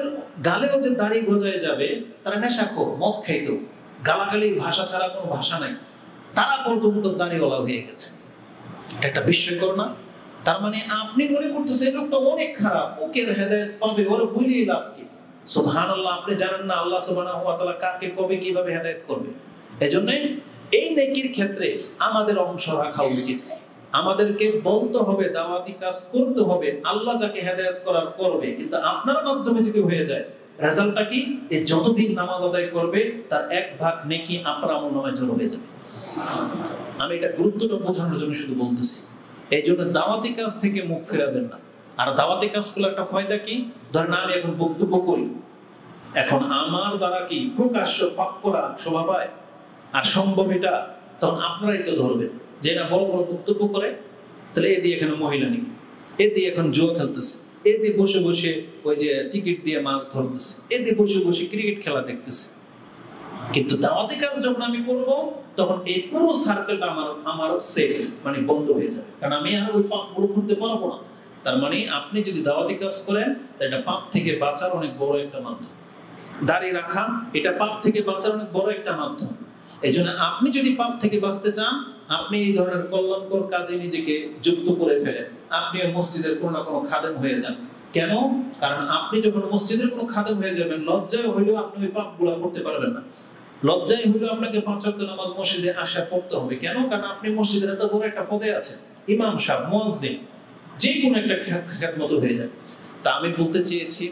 গালেও যে দাড়ি গজায় যাবে, তারা নেশাখোর, মদ খাইতো, গালাগালির ভাষা ছাড়া কোনো ভাষা নাই, তারা পর্যন্ত দাড়িওয়ালা হয়ে গেছে। এটা একটা বিস্ময়কর না? তার মানে আপনি মনে করতেছেন লোকটা অনেক খারাপ, ওকে হেদায়েত পাবে, ওরা বলেই লাভ কি? সুবহানাল্লাহ, আপনি জানেন না আল্লাহ সুবহানাহু ওয়া তাআলা কাকে কবে কিভাবে হেদায়েত করবে। এজন্য এই নেকির ক্ষেত্রে আমাদের অংশ রাখা উচিত। আমাদেরকে বলতে হবে, দাওয়াতি কাজ করতে হবে, আল্লাহ যাকে হেদায়েত করার করবে, কিন্তু আপনার মাধ্যমে যদি হয়ে যায়, রেজাল্টটা কি? এই যতদিন নামাজ আদায় করবে তার 1 ভাগ নেকি আপনার আমলনামায় জড়ো হয়ে যাবে। আমি এটা গুরুত্বটা বোঝানোর জন্য শুধু বলতেছি। এই জন্য দাওয়াতি কাজ থেকে মুখ ফেরাবেন না। আর দাওয়াতি কাজ করলে একটা ফায়দা কি? ধরেন আমি এখন বক্তব্য করি, এখন আমার দ্বারা কি প্রকাশ্য পাপ করা শোভা পায়? আর সম্ভব এটা, তখন আপনারাই তো ধরবেন যে না বড় বড় বক্তব্য করে, তাহলে এ দিয়ে এখানে মহিলা নেই, এ দিয়ে এখন জুয়া খেলতেছে, এ দিয়ে বসে বসে ওই যে টিকিট দিয়ে মাছ ধরতেছে, এ দিয়ে বসে বসে ক্রিকেট খেলা দেখতেছে। কিন্তু দাওয়াতি কাজ যখন আমি করব তখন এই পুরো সার্কেলটা আমার সেফ, মানে বন্ধ হয়ে যাবে, কারণ আমি আর ওই পাপগুলো করতে পারবো না। তার মানে আপনি যদি দাওয়াতি কাজ করেন, এটা পাপ থেকে বাঁচার অনেক বড় একটা মাধ্যম। দাড়ি রাখা, এটা পাপ থেকে বাঁচার অনেক বড় একটা মাধ্যম। এই জন্য আপনি যদি পাপ থেকে বাঁচতে চান, আপনি এই ধরনের কল্যাণকর কাজে নিজেকে যুক্ত করে ফেলেন। আপনি মসজিদের কোনো না কোনো খাদেম হয়ে যান। কেন? কারণ আপনি যখন মসজিদের কোনো খাদেম হয়ে যাবেন, লজ্জায় হইলেও আপনি ওই পাপগুলো করতে পারবেন না। লজ্জায় হইলেও আপনাকে 5 ওয়াক্ত নামাজ মসজিদে আসা পড়তে হবে। কেন? কারণ আপনি মসজিদের এত বড় একটা পদে আছেন, ইমাম সাহেব, মুয়াজ্জিন, যে কোনো একটা খেদমত হয়ে যায়। তা আমি বলতে চেয়েছি,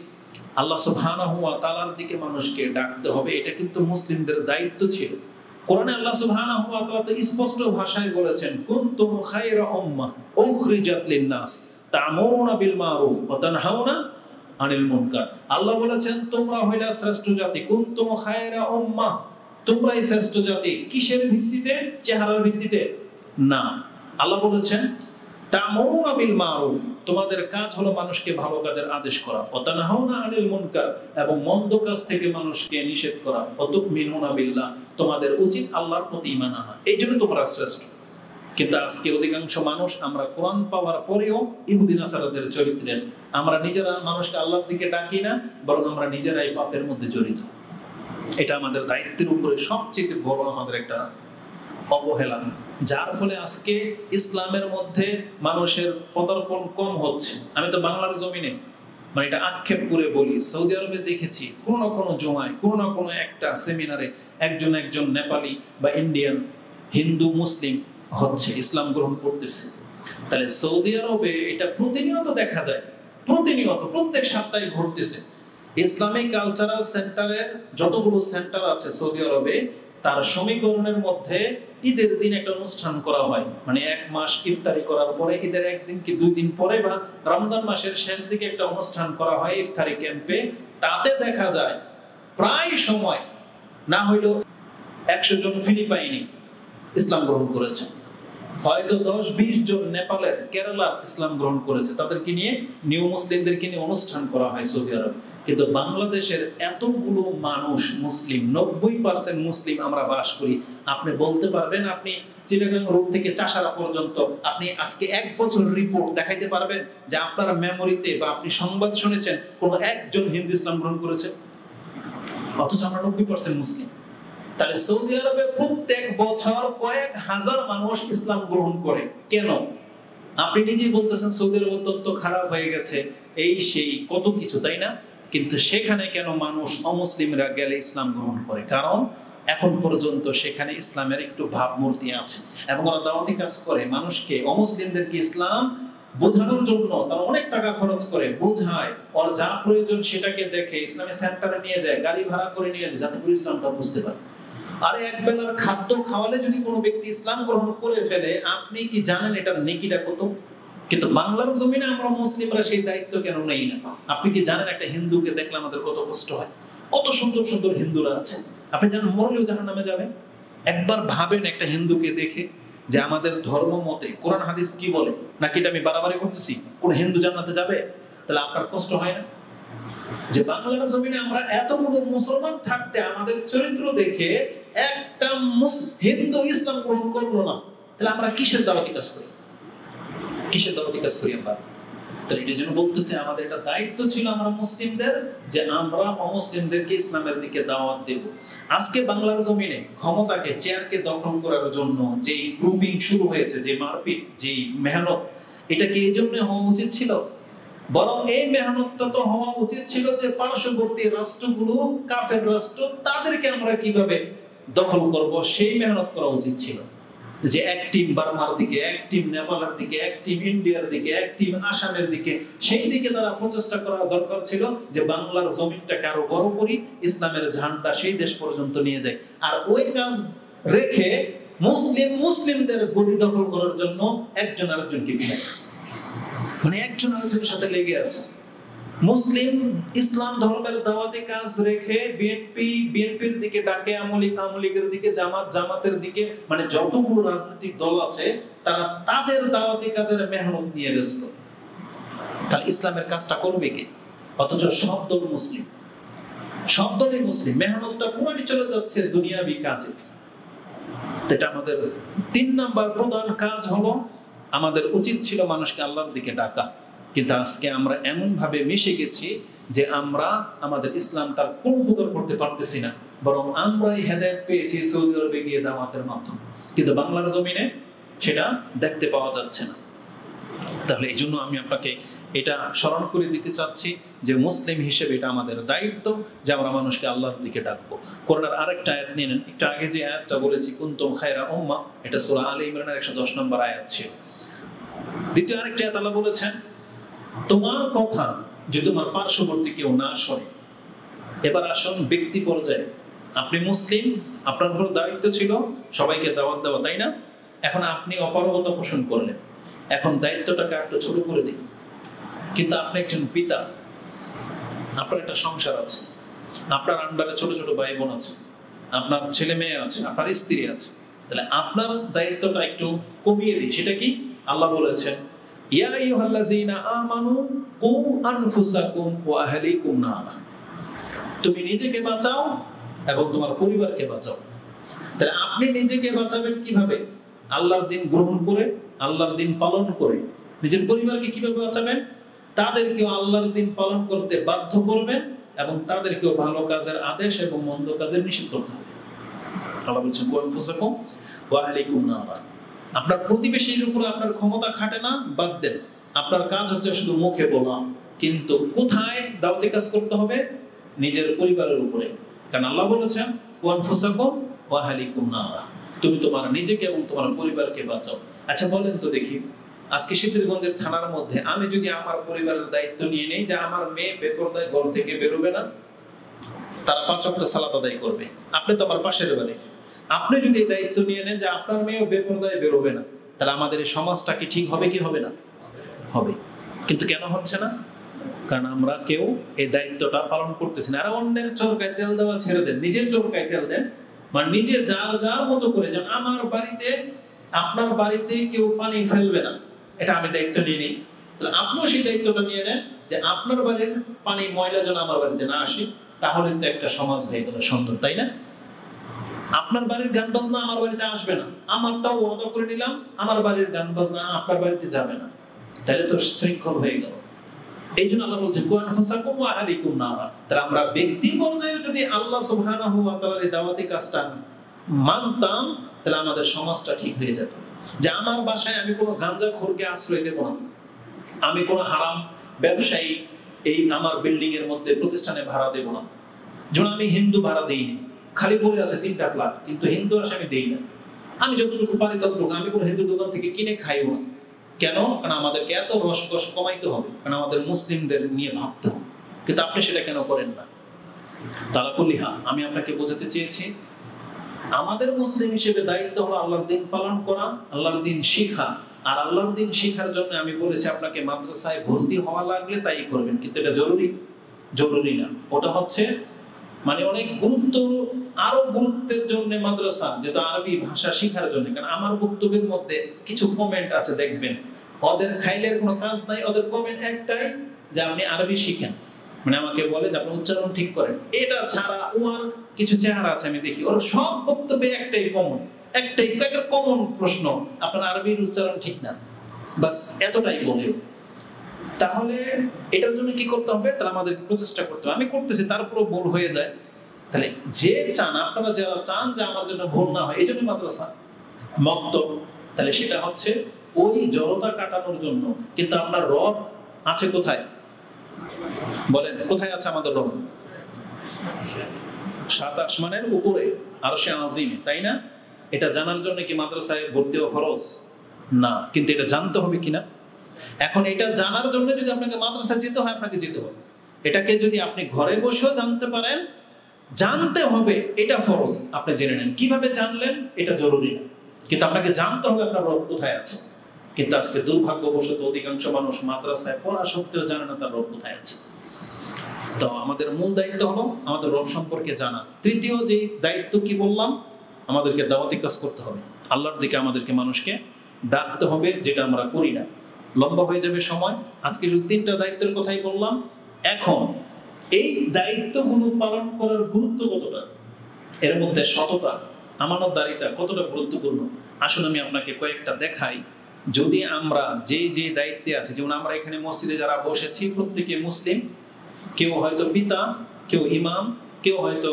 আল্লাহ সুবহানাহু ওয়া তাআলার দিকে মানুষকে ডাকতে হবে, এটা কিন্তু মুসলিমদের দায়িত্ব ছিল। কোরআনে আল্লাহ সুবহানাহু ওয়া তাআলা তো স্পষ্ট ভাষায় বলেছেন, কুনতুম খায়রা উম্মাহ উখরিজাত লিন-নাস তা'মুরুনা বিল মারুফ ওয়া তানহাউনা আনিল মুনকার। আল্লাহ বলেছেন, তোমরা হইলা শ্রেষ্ঠ জাতি। কুনতুম খায়রা উম্মাহ, তোমরাই শ্রেষ্ঠ জাতি। কিসের ভিত্তিতে? চেহারার ভিত্তিতে না। আল্লাহ বলেছেন, তা'মুরুনা বিল মারুফ, তোমাদের কাজ হলো মানুষকে ভালো কাজের আদেশ করা, ওয়া তানহাউনা আনিল মুনকার, এবং মন্দ কাজ থেকে মানুষকে নিষেধ করা, ওয়া তু'মিনুনা বিল্লাহ, তোমাদের উচিত আল্লাহর প্রতি ঈমান আনা। এইজন্য তোমরা শ্রেষ্ঠ। কিন্তু আজকে অধিকাংশ মানুষ, আমরা কোরআন পাওয়ার পরেও ইহুদি নাসারাদের চরিত্রের, আমরা নিজেরা মানুষকে আল্লাহর দিকে ডাকি না, বরং আমরা নিজেরাই পাপের মধ্যে জড়িত। এটা আমাদের দায়িত্বের উপরে সবচেয়ে বড় আমাদের একটা অবহেলা, যার ফলে আজকে ইসলামের মধ্যে মানুষের পদার্পণ কম হচ্ছে। আমি তো বাংলার জমিনে, মানে এটা আক্ষেপ করে বলি, সৌদি আরবে দেখেছি কোনো না কোনো জমায়, কোনো না কোনো একটা সেমিনারে একজন নেপালি বা ইন্ডিয়ান, হিন্দু মুসলিম হচ্ছে, ইসলাম গ্রহণ করতেছে। তাহলে সৌদি আরবে এটা প্রতিনিয়ত দেখা যায়, প্রতিনিয়ত প্রত্যেক সপ্তাহে ঘটতেছে। ইসলামিক কালচারাল সেন্টারের যতগুলো সেন্টার আছে সৌদি আরবে, তার সমীকরণের মধ্যে ঈদের দিন একটা অনুষ্ঠান করা হয়, মানে 1 মাস ইফতারি করার পরে, ঈদের 1 দিন কি 2 দিন পরে, বা রমজান মাসের শেষ দিকে একটা অনুষ্ঠান করা হয় ইফতারি ক্যাম্পে। তাতে দেখা যায় প্রায় সময় না হইলেও 100 জন ফিলিপাইনি ইসলাম গ্রহণ করেছে, হয়তো 10-20 জন নেপালের, কেরালার ইসলাম গ্রহণ করেছে। তাদেরকে নিয়ে, নিউ মুসলিমদেরকে নিয়ে অনুষ্ঠান করা হয় সৌদি আরব। কিন্তু বাংলাদেশের এতগুলো মানুষ মুসলিম, 90% মুসলিম আমরা বাস করি। আপনি বলতে পারবেন, আপনি চিটাগাং রোড থেকে চাষারা পর্যন্ত আপনি আজকে 1 বছর রিপোর্ট দেখাইতে পারবেন যে আপনার মেমোরিতে বা আপনি সংবাদ শুনেছেন কোনো একজন হিন্দু ইসলাম গ্রহণ করেছে? অথচ আমরা 90% মুসলিম। তাহলে সৌদি আরবে প্রত্যেক বছর কয়েক হাজার মানুষ ইসলাম গ্রহণ করে। কেন? আপনি নিজেই বলতেছেন সৌদি আরব অত্যন্ত খারাপ হয়ে গেছে, এই সেই কত কিছু, তাই না? কিন্তু সেখানে কেন মানুষ, অমুসলিমরা গেলে ইসলাম গ্রহণ করে? কারণ এখন পর্যন্ত সেখানে ইসলামের একটু ভাবমূর্তি আছে, এবং ওরা দাওয়াতি কাজ করে মানুষকে, অমুসলিমদেরকে ইসলাম বোঝানোর জন্য তারা অনেক টাকা খরচ করে, বোঝায়, ওর যা প্রয়োজন সেটাকে দেখে ইসলামী সেন্টারে নিয়ে যায়, গাড়ি ভাড়া করে নিয়ে যায়, যাতে করে ইসলামটা বুঝতে পারে। আরে এক বেলার খাদ্য খাওয়ালে যদি কোনো ব্যক্তি ইসলাম গ্রহণ করে ফেলে, আপনি কি জানেন এটার নেকিটা কত? কিন্তু বাংলার জমিনে আমরা মুসলিমরা সেই দায়িত্ব কেন নেই না? আপনি কি জানেন একটা হিন্দুকে দেখলে আমাদের কত কষ্ট হয়? কত সুন্দর সুন্দর হিন্দুরা আছে, আপনি জানেন মরলেও জাহান্নামে যাবে। একবার ভাবেন একটা হিন্দুকে দেখে যে আমাদের ধর্ম মতে কোরআন হাদিস কি বলে, নাকি এটা আমি বাড়াবাড়ি করতেছি, কোন হিন্দু জান্নাতে যাবে? তাহলে আপনার কষ্ট হয় না যে বাংলার জমিনে আমরা এতগুলো মুসলমান থাকতে আমাদের চরিত্র দেখে একটা হিন্দু ইসলাম গ্রহণ করলো না? তাহলে আমরা কিসের দাওয়াতি কাজ করি? কিসের দাওয়াতি কাজ করি আমরা? তাহলে এটার জন্য বলতেছে, আমাদের একটা দায়িত্ব ছিল আমরা মুসলিমদের, যে আমরা অমুসলিমদেরকে ইসলামের দিকে দাওয়াত দেব। আজকে বাংলার জমিনে ক্ষমতাকে, চেয়ারকে দখল করার জন্য যে গ্রুপিং শুরু হয়েছে, যে মারপিট, যে মেহনত, এটা কি এই জন্য হওয়া উচিত ছিল? বরং এই মেহনতটা তো হওয়া উচিত ছিল যে পার্শ্ববর্তী রাষ্ট্রগুলো, কাফের রাষ্ট্র, তাদেরকে আমরা কিভাবে দখল করব, সেই মেহনত করা উচিত ছিল। যে এক টিম বার্মার দিকে, এক টিম নেপালের দিকে, এক টিম ইন্ডিয়ার দিকে, এক টিম আসামের দিকে, সেই দিকে তারা প্রচেষ্টা করা দরকার ছিল যে বাংলার জমিনটাকে আরো বড় করি, ইসলামের ঝান্ডা সেই দেশ পর্যন্ত নিয়ে যায়। আর ওই কাজ রেখে মুসলিমদের গদি দখল করার জন্য একজন আরেকজনকে বিনায়, মানে একজন আরেকজনের সাথে লেগে আছে। মুসলিম ইসলাম ধর্মের দাওয়াতি কাজ রেখে বিএনপির দিকে ডাকে, আমলিগের দিকে, জামাতের দিকে, মানে যতগুলো রাজনৈতিক দল আছে তারা তাদের দাওয়াতি কাজের মেহনত নিয়ে ব্যস্ত। তাহলে ইসলামের কাজটা করবে কে? অথচ সব দল মুসলিম। সব দলই মুসলিম, মেহনতটা পুরোটি চলে যাচ্ছে দুনিয়াবি কাজে। এটা আমাদের 3 নাম্বার প্রধান কাজ হলো, আমাদের উচিত ছিল মানুষকে আল্লাহর দিকে ডাকা, কিন্তু আজকে আমরা এমন ভাবে মিশে গেছি যে আমরা আমাদের ইসলামটার কোনো উপকার করতে পারতেছি না, বরং আমরাই হেদায়েত পেয়েছি সৌদি আরবে গিয়ে দাওয়াতের মাধ্যমে, কিন্তু বাংলার জমিনে সেটা দেখতে পাওয়া যাচ্ছে না। তাহলে এই জন্য আমি আপনাকে এটা স্মরণ করে দিতে চাচ্ছি যে মুসলিম হিসেবে এটা আমাদের দায়িত্ব যে আমরা মানুষকে আল্লাহর দিকে ডাকবো। কোরআনের আরেকটা আয়াত নিয়ে নেন, একটু আগে যে আয়াতটা বলেছি কুনতুম খায়রা উম্মাহ, এটা সূরা আলে ইমরানের 110 নম্বর আয়াত ছিল। দ্বিতীয় আরেকটা আয়াত আল্লাহ বলেছেন, তোমার কথা যে তোমার পার্শ্ববর্তী কেউ না শোনে। এবার আসুন ব্যক্তি পর্যায়ে, আপনি মুসলিম, আপনার উপর দায়িত্ব ছিল সবাইকে দাওয়াত দেওয়া, তাই না? এখন আপনি অপারগতা পোষণ করলেন, এখন দায়িত্বটাকে একটু ছোট করে দিন। কিন্তু আপনি একজন পিতা, আপনার একটা সংসার আছে, আপনার আন্ডারে ছোট ছোট ভাই বোন আছে, আপনার ছেলে মেয়ে আছে, আপনার স্ত্রী আছে, তাহলে আপনার দায়িত্বটা একটু কমিয়ে দিই। সেটা কি? আল্লাহ বলেছেন, ইয়া আইয়ুহাল্লাযীনা আমানু কু আনফুসাকুম ওয়া আহলিকুম নারা, তুমি নিজেকে বাঁচাও এবং তোমার পরিবারকে বাঁচাও। তাহলে আপনি নিজেকে বাঁচাবেন কিভাবে? আল্লাহর দিন গ্রহণ করে, আল্লাহর দিন পালন করে। নিজের পরিবারকে কিভাবে বাঁচাবেন? তাদেরকেও আল্লাহর দিন পালন করতে বাধ্য করবেন এবং তাদেরকেও ভালো কাজের আদেশ এবং মন্দ কাজের নিষেধ করতে হবে। আল্লাহ বলছেন কু আনফুসাকুম ওয়া আহলিকুম নারা। আপনার প্রতিবেশীর উপরে আপনার ক্ষমতা খাটে না, বাদ দেন। আপনার কাজ হচ্ছে শুধু মুখে বলা, কিন্তু কোথায় দাওয়াতি কাজ করতে হবে? নিজের পরিবারের উপরে। কারণ আল্লাহ বলেছেন কু আনফুসাকুম ওয়া আহলিকুম নারা, তুমি তোমার নিজেকে এবং তোমার পরিবারকে বাঁচাও। আচ্ছা বলেন তো দেখি, আজকে সিদ্ধিরগঞ্জের থানার মধ্যে আমি যদি আমার পরিবারের দায়িত্ব নিয়ে নেই যে আমার মেয়ে বেপরদায় ঘর থেকে বেরোবে না, তারা 5 ওয়াক্ত সালাত আদায় করবে, আপনি তো আমার পাশের বাড়ি, আপনি যদি এই দায়িত্ব নিয়ে নেন যে আপনার মেয়েও বেপরদায় বেরোবে না, তাহলে আমাদের এই সমাজটা কি ঠিক হবে কি হবে না? হবে। কিন্তু কেন হচ্ছে না? কারণ আমরা কেউ এই দায়িত্বটা পালন করতেছি না। আর অন্যের চরকায় তেল দেওয়া ছেড়ে দেন, নিজের চরকায় তেল দেন। মানে নিজে যার যার মতো করে, যেমন আমার বাড়িতে আপনার বাড়িতে কেউ পানি ফেলবে না, এটা আমি দায়িত্ব নিয়ে নিই। তাহলে আপনিও সেই দায়িত্বটা নিয়ে নেন যে আপনার বাড়ির পানি ময়লা যেন আমার বাড়িতে না আসে, তাহলে তো একটা সমাজ হয়ে গেল সুন্দর, তাই না? আপনার বাড়ির গান বাজনা আমার বাড়িতে আসবে না, আমারটাও ওয়াদা করে নিলাম আমার বাড়ির গান বাজনা আপনার বাড়িতে যাবে না, তাহলে তো শৃঙ্খল হয়ে গেল। এই জন্য আল্লাহ বলছেন কু আনফুসাকুম ওয়া আহলিকুম নারা। তাহলে আমরা ব্যক্তি পর্যায়ে যদি আল্লাহ সুবহানাহু ওয়া তাআলার এই দাওয়াতি কাজটা মানতাম, তাহলে আমাদের সমাজটা ঠিক হয়ে যেত। যে আমার বাসায় আমি কোনো গাঁজাখোরকে আশ্রয় দেব না, আমি কোনো হারাম ব্যবসায়ী এই আমার বিল্ডিং এর মধ্যে প্রতিষ্ঠানে ভাড়া দেব না। যেমন আমি হিন্দু ভাড়া দিইনি, খালি পড়ে আছে 3টা ফ্ল্যাট, কিন্তু হিন্দু আসে আমি দেই না। আমি যতটুকু পারি ততটুকু, আমি কোনো হিন্দু দোকান থেকে কিনে খাইও না। কেন? কারণ আমাদেরকে এত রসকস কমাইতে হবে, কারণ আমাদের মুসলিমদের নিয়ে ভাবতে হবে। কিন্তু আপনি সেটা কেন করেন না? তালাকুলিহা, আমি আপনাকে বোঝাতে চেয়েছি আমাদের মুসলিম হিসেবে দায়িত্ব হলো আল্লাহর দিন পালন করা, আল্লাহর দিন শিখা। আর আল্লাহর দিন শিখার জন্য আমি বলেছি আপনাকে মাদ্রাসায় ভর্তি হওয়া লাগলে তাই করবেন, কিন্তু এটা জরুরি না। ওটা হচ্ছে মানে অনেক গুরুত্ব, আরো গুরুত্বের জন্য মাদ্রাসা, যেটা আরবি ভাষা শিখার জন্য। কারণ আমার বক্তব্যের মধ্যে কিছু কমেন্ট আছে, দেখবেন ওদের খাইলের কোনো কাজ নাই, ওদের কমেন্ট একটাই যে আপনি আরবি শিখেন। মানে আমাকে বলে যে আপনি উচ্চারণ ঠিক করেন। এটা ছাড়া ওর কিছু চেহারা আছে আমি দেখি, ওর সব বক্তব্যে একটাই কমন প্রশ্ন, আপনার আরবির উচ্চারণ ঠিক না, বাস এতটাই বলে। তাহলে এটার জন্য কি করতে হবে? তাহলে আমাদেরকে প্রচেষ্টা করতে হবে। আমি করতেছি, তারপরও ভুল হয়ে যায়। তাহলে যে চান, আপনারা যারা চান যে আমার জন্য ভুল না হয়, এই জন্য মাদ্রাসা মক্তব, তাহলে সেটা হচ্ছে ওই জড়তা কাটানোর জন্য। কিন্তু আপনার রব আছে কোথায়? বলেন কোথায় আছে আমাদের রব? 7 আসমানের উপরে আরশে আজিমে, তাই না? এটা জানার জন্য কি মাদ্রাসায় ভর্তি হওয়া ফরজ? না, কিন্তু এটা জানতে হবে কিনা? এখন এটা জানার জন্য যদি আপনাকে মাদ্রাসায় যেতে হয়, আপনাকে যেতে হবে। এটাকে যদি আপনি ঘরে বসেও জানতে পারেন, জানতে হবে, এটা ফরজ। আপনি জেনে নেন। কিভাবে জানলেন এটা জরুরি না, কিন্তু আপনাকে জানতে হবে আপনার রব কোথায় আছে। কিন্তু আজকে দুর্ভাগ্যবশত অধিকাংশ মানুষ মাদ্রাসায় পড়া সত্ত্বেও জানে না তার রব কোথায় আছে। তো আমাদের মূল দায়িত্ব হলো আমাদের রব সম্পর্কে জানা। তৃতীয় যে দায়িত্ব কি বললাম, আমাদেরকে দাওয়াতি কাজ করতে হবে, আল্লাহর দিকে আমাদেরকে মানুষকে ডাকতে হবে, যেটা আমরা করি না। লম্বা হয়ে যাবে সময়, আজকে শুধু 3টা দায়িত্বের কথাই বললাম। এখন এই দায়িত্বগুলো পালন করার গুরুত্ব কতটা, এর মধ্যে সততা আমানতদারিতা কতটা গুরুত্বপূর্ণ, আসুন আমি আপনাকে কয়েকটা দেখাই। যদি আমরা যে যে দায়িত্বে আছি, যেমন আমরা এখানে মসজিদে যারা বসেছি প্রত্যেকে মুসলিম, কেউ হয়তো পিতা, কেউ ইমাম, কেউ হয়তো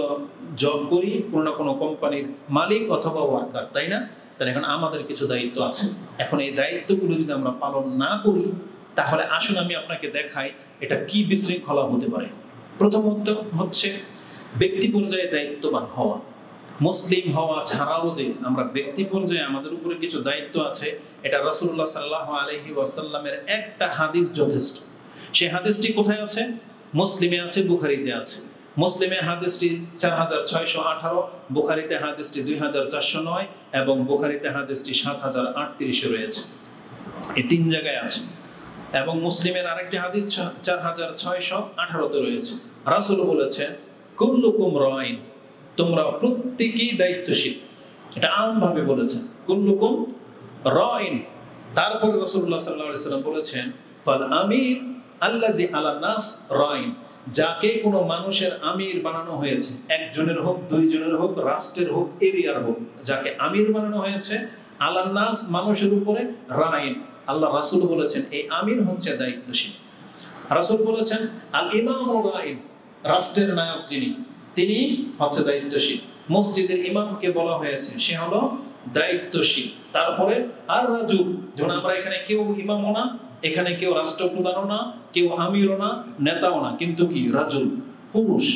জব করি কোনো না কোনো কোম্পানির মালিক অথবা ওয়ার্কার, তাই না? তাহলে এখন আমাদের কিছু দায়িত্ব আছে। এখন এই দায়িত্বগুলো যদি আমরা পালন না করি, তাহলে আসুন আমি আপনাকে দেখাই এটা কি বিশৃঙ্খলা হতে পারে। প্রথমত হচ্ছে ব্যক্তি পর্যায়ে দায়িত্ববান হওয়া। মুসলিম হওয়া ছাড়াও যে আমরা ব্যক্তি পর্যায়ে আমাদের উপরে কিছু দায়িত্ব আছে, এটা রাসূলুল্লাহ সাল্লাল্লাহু আলাইহি ওয়াসাল্লামের একটা হাদিস যথেষ্ট। সেই হাদিসটি কোথায় আছে? মুসলিমে আছে, বুখারীতে আছে। মুসলিমে হাদিসটি 4618, বুখারীতে হাদিসটি 2409 এবং বুখারীতে হাদিসটি 7038 রয়েছে। এই তিন জায়গায় আছে। এবং মুসলিমের আরেকটি হাদিস 4618 রয়েছে। রাসূল বলেছেন, কুল্লুকুম রাইন, তোমরা প্রত্যেকেই দায়িত্বশীল। এটা আমভাবে বলেছেন, কুল্লুকুম রাইন। তারপরে রাসূলুল্লাহ সাল্লাল্লাহু আলাইহি ওয়াসাল্লাম বলেছেন, ফাল আমির আল্লাযী আলান নাস রাইন, যাকে কোনো মানুষের আমির বানানো হয়েছে, একজনের হোক, দুইজনের হোক, রাষ্ট্রের হোক, এরিয়ার হোক, যাকে আমির বানানো হয়েছে, আলান নাস মানুষের উপরে, রাইন, আল্লাহ রাসূল বলেছেন এই আমির হচ্ছে দায়িত্বশীল। রাসূল বলেছেন আল ইমামু রাইন, রাষ্ট্রের নায়ক যিনি, তিনি হচ্ছে দায়িত্বশীল। মসজিদের ইমামকে বলা হয়েছে সে হলো দায়িত্বশীল। তারপরে আর রাজুল, যেমন আমরা এখানে কেউ ইমামও না, এখানে কেউ রাষ্ট্রপ্রধানও না, কেউ আমিরও না, নেতাও না, কিন্তু কি রাজুল, পুরুষ,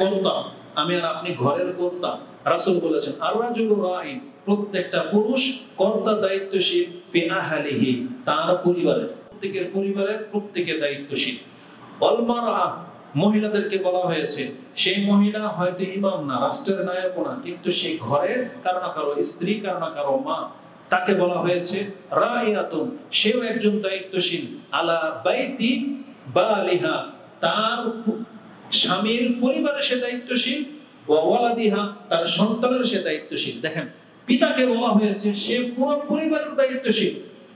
কর্তা। আমি আর আপনি ঘরের কর্তা। রাসূল বলেছেন আর রাজুল রাইন, প্রত্যেকটা পুরুষ কর্তা, দায়িত্বশীল, ফি আহলিহি, তার পরিবারের, প্রত্যেকের পরিবারের প্রত্যেকে দায়িত্বশীল। ওয়াল মারআ, মহিলাদেরকে বলা হয়েছে সেই মহিলা হয়তো ইমাম না, রাষ্ট্রের নায়ক না, কিন্তু সেই ঘরের কারো না কারো স্ত্রী, কারো না কারো মা, তাকে বলা হয়েছে রাইয়াতুন, সেও একজন দায়িত্বশীল, আলা বাইতি বালিহা, তার স্বামীর পরিবারে সে দায়িত্বশীল, ওয়া ওয়ালাদিহা, তার সন্তানের সে দায়িত্বশীল। দেখেন, পিতাকে বলা হয়েছে সে পুরো পরিবারের দায়িত্বশীল,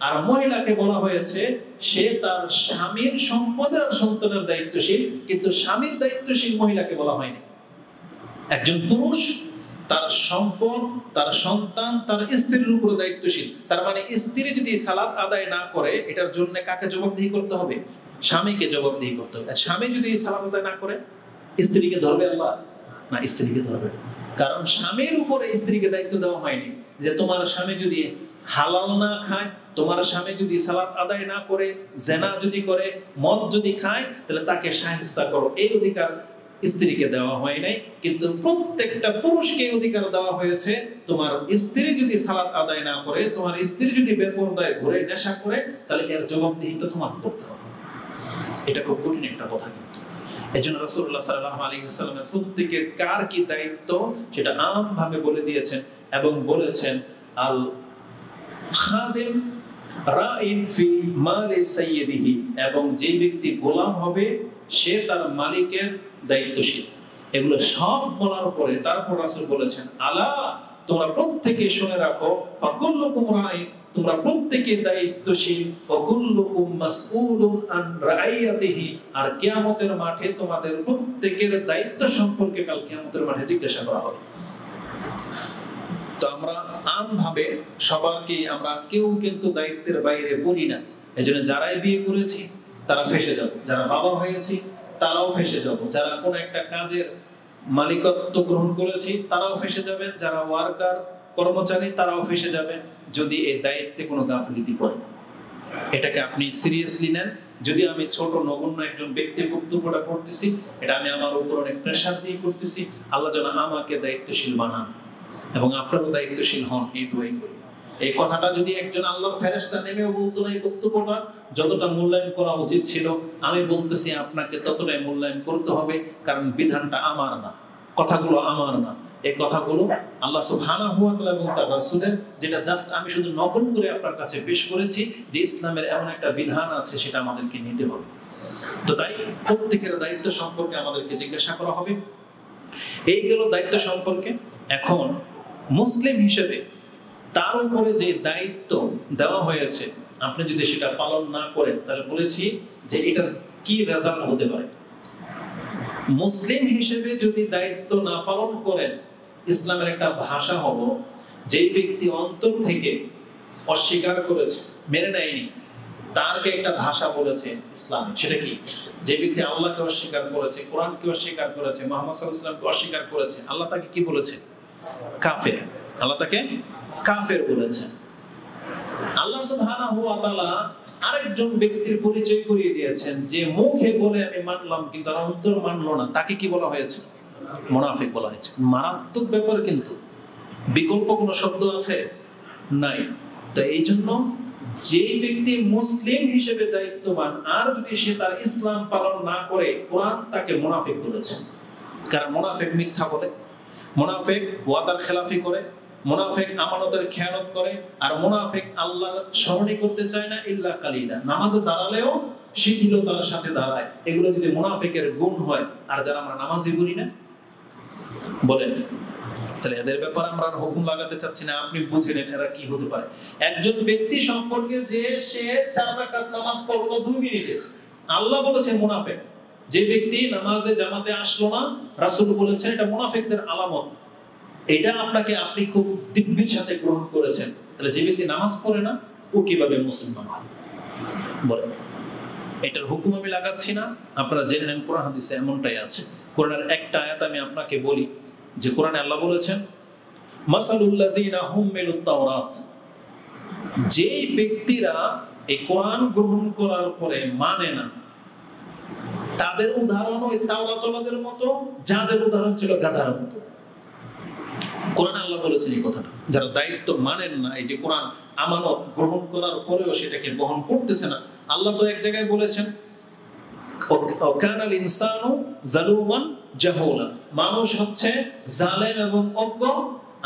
আর মহিলাকে বলা হয়েছে সে তার স্বামীর সম্পদের আর সন্তানের দায়িত্বশীল, কিন্তু স্বামীর দায়িত্বশীল মহিলাকে বলা হয়নি। একজন পুরুষ তার সম্পদ, তার সন্তান, তার স্ত্রীর উপরে দায়িত্বশীল। তার মানে স্ত্রী যদি সালাত আদায় না করে, এটার জন্য কাকে জবাবদিহি করতে হবে? স্বামীকে জবাবদিহি করতে হবে। স্বামী যদি সালাত আদায় না করে, স্ত্রীকে ধরবে আল্লাহ? না, স্ত্রীকে ধরবে। কারণ স্বামীর উপরে স্ত্রীকে দায়িত্ব দেওয়া হয়নি যে তোমার স্বামী যদি হালাল না খায়, তোমার স্বামী যদি সালাত আদায় না করে, জেনা যদি করে, মদ যদি খায়, তাহলে তাকে শায়েস্তা করো, এই অধিকার স্ত্রীকে দেওয়া হয় নাই। কিন্তু প্রত্যেকটা পুরুষকে অধিকার দেওয়া হয়েছে, তোমার স্ত্রী যদি সালাত আদায় না করে, তোমার স্ত্রী যদি বেপরদায় ঘুরে নেশা করে, তাহলে এর জবাবদিহিতা তোমার করতে হবে। এটা খুব কঠিন একটা কথা। কিন্তু এজন্য রাসূলুল্লাহ সাল্লাল্লাহু আলাইহি ওয়াসাল্লাম প্রত্যেকের কার কি দায়িত্ব সেটা আমভাবে বলে দিয়েছেন এবং বলেছেন আল খাদিম রাইন ফি মালি সাইয়্যিদিহি, এবং যে ব্যক্তি গোলাম হবে সে তার মালিকের দায়িত্বশীল। এগুলো সব বলার পরে তারপর রাসূল বলেছেন আলা, তোমরা প্রত্যেকে শুনে রাখো, ফাকুল্লুকুম রাইন, তোমরা প্রত্যেকে দায়িত্বশীল, ওয়া কুল্লুকুম মাসউলুন আন রাইয়াতিহি, আর কিয়ামতের মাঠে তোমাদের প্রত্যেকের দায়িত্ব সম্পর্কে কাল কিয়ামতের মাঠে জিজ্ঞাসা করা হবে। তো আমরা আমভাবে সবাইকে, আমরা কেউ কিন্তু দায়িত্বের বাইরে পড়ি না। এজন্য যারাই বিয়ে করেছি তারা ফেঁসে যাব, যারা বাবা হয়েছি তারাও ফেঁসে যাব, যারা কোনো একটা কাজের মালিকত্ব গ্রহণ করেছি তারাও ফেঁসে যাবেন, যারা ওয়ার্কার কর্মচারী তারাও ফেঁসে যাবেন যদি এই দায়িত্বে কোনো গাফিলতি করেন। এটাকে আপনি সিরিয়াসলি নেন। যদি আমি ছোট নগণ্য একজন ব্যক্তি বক্তব্যটা করতেছি, এটা আমি আমার উপর অনেক প্রেশার দিয়ে করতেছি, আল্লাহ যেন আমাকে দায়িত্বশীল বানান এবং আপনারও দায়িত্বশীল হন, এই দোয়াই করি। এই কথাটা যদি একজন আল্লাহর ফেরেশতা নেমেও বলতো না, এই বক্তব্যটা যতটা মূল্যায়ন করা উচিত ছিল, আমি বলতেছি আপনাকে ততটাই মূল্যায়ন করতে হবে, কারণ বিধানটা আমার না, কথাগুলো আমার না, এই কথাগুলো আল্লাহ সুবহানাহু ওয়া তাআলা এবং তার রাসূলের, যেটা জাস্ট আমি শুধু নকল করে আপনার কাছে পেশ করেছি যে ইসলামের এমন একটা বিধান আছে, সেটা আমাদেরকে নিতে হবে। তো তাই প্রত্যেকের দায়িত্ব সম্পর্কে আমাদেরকে জিজ্ঞাসা করা হবে। এই গেল দায়িত্ব সম্পর্কে। এখন মুসলিম হিসেবে তার উপরে যে দায়িত্ব দেওয়া হয়েছে, আপনি যদি সেটা পালন না করেন, তাহলে বলেছি যে এটার কি রেজাল্ট হতে পারে। মুসলিম হিসেবে যদি দায়িত্ব না পালন করেন, ইসলামের একটা ভাষা হলো যেই ব্যক্তি অন্তর থেকে অস্বীকার করেছে, মেনে নেয়নি, তারকে একটা ভাষা বলেছে ইসলাম। সেটা কি? যে ব্যক্তি আল্লাহকে অস্বীকার করেছে, কোরআনকে অস্বীকার করেছে, মুহাম্মদ সাল্লাল্লাহু আলাইহি ওয়াসাল্লামকে অস্বীকার করেছে, আল্লাহ তাকে কি বলেছে? কাফের। আল্লাহ তাকে কাফের বলেছেন। আল্লাহ সুবহানাহু ওয়া তাআলা আরেকজন ব্যক্তির পরিচয় করিয়ে দিয়েছেন যে মুখে বলে আমি মানলাম কিন্তু আর অন্তর মানলো না, তাকে কি বলা হয়েছে? মুনাফিক বলা হয়েছে। মারাত্মক ব্যাপার, কিন্তু বিকল্প কোনো শব্দ আছে? নাই। তো এই জন্য যে ব্যক্তি মুসলিম হিসেবে দায়িত্ববান আর যদি সে তার ইসলাম পালন না করে, কোরআন তাকে মুনাফিক বলেছে। কারণ মুনাফিক মিথ্যা বলে, মুনাফিক ওয়াদার খেলাফি করে, মুনাফিক আমানতের খেয়ানত করে, আর মুনাফিক আল্লাহর স্মরণই করতে চায় না ইল্লা কালিলা। নামাজে দাঁড়ালেও শিথিলতার সাথে দাঁড়ায়। এগুলো যদি মুনাফিকের গুণ হয়, আর যারা আমরা নামাজই পড়ি না, বলেন তাহলে এদের ব্যাপারে আমরা আর হুকুম লাগাতে চাচ্ছি না। আপনি বুঝে নেন এরা কি হতে পারে। একজন ব্যক্তি সম্পর্কে যে সে 4 রাকাত নামাজ পড়লো 2 মিনিটে, আল্লাহ বলেছেন মুনাফিক। যে ব্যক্তি নামাজে জামাতে আসলো না, রাসূল বলেছেন এটা মুনাফিকদের আলামত। এটা আপনি খুব দিব্যের সাথে গ্রহণ করেছেন। তাহলে যে ব্যক্তি নামাজ পড়ে না, ও কিভাবে মুসলমান হয়? বলেন। এটার হুকুম আমি লাগাচ্ছি না, আপনারা জেনে নেন কোরআন হাদিসে এমনটাই আছে। কোরআনের একটা আয়াত আমি আপনাকে বলি, যে কোরআনে আল্লাহ বলেছেন মাসালুল লাযিনা হুমিলুত তাওরাত, যে ব্যক্তিরা এই কোরআন গ্রহণ করার পরে মানে না, তাদের উদাহরণ ওই তাওরাতওয়ালাদের মতো যাদের উদাহরণ ছিল গাধার মতো। কোরআন আল্লাহ বলেছেন এই কথাটা। যারা দায়িত্ব মানেন না, এই যে কোরআন আমানত গ্রহণ করার পরেও সেটাকে বহন করতেছে না, আল্লাহ তো এক জায়গায় বলেছেন কানাল ইনসানু যালুমান জাহুলা, মানুষ হচ্ছে জালেম এবং অজ্ঞ।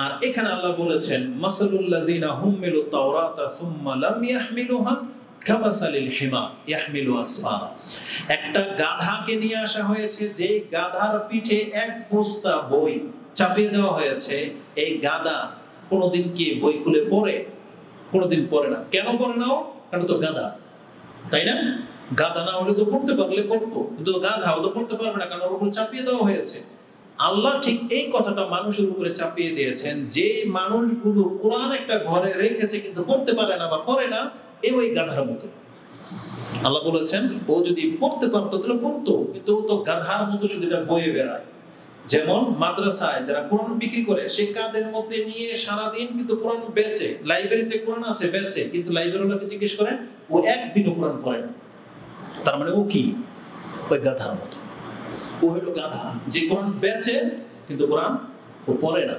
আর এখানে আল্লাহ বলেছেন মাসালুল লাযিনা হুমিলুত তাওরাতা সুম্মা লাম ইয়াহমিলুহা কামাসালিল হিমার ইয়াহমিলু আসফারা। একটা গাধাকে নিয়ে আসা হয়েছে, যে গাধার পিঠে এক বস্তা বই চাপিয়ে দেওয়া হয়েছে। এই গাধা কোনোদিন কি বই খুলে পড়ে? কোনোদিন পড়ে না। কেন পড়ে না? কারণ তো গাধা, তাই না? গাধা না হলে তো পড়তে পারলে পড়তো, কিন্তু গাধা ও তো পড়তে পারবে না, কারণ ওর উপরে চাপিয়ে দেওয়া হয়েছে। আল্লাহ ঠিক এই কথাটা মানুষের উপরে চাপিয়ে দিয়েছেন, যে মানুষগুলো কোরআন একটা ঘরে রেখেছে কিন্তু পড়তে পারে না বা পড়ে না, ওই গাধার মতো। আল্লাহ বলেছেন ও যদি পড়তে পারতো তাহলে পড়তো, কিন্তু ও তো গাধার মতো শুধু এটা বয়ে বেড়ায়। যেমন মাদ্রাসায় যারা কোরআন বিক্রি করে, সে কাদের মধ্যে নিয়ে সারাদিন কিন্তু কোরআন বেচে, লাইব্রেরিতে কোরআন আছে বেচে, কিন্তু লাইব্রেরিওয়ালাকে জিজ্ঞেস করেন ও একদিনও কোরআন পড়ে না। তার মানে ও কি? ওই গাধার মতো। ও হলো গাধা, যে কোরআন বেচে কিন্তু কোরআন ও পড়ে না।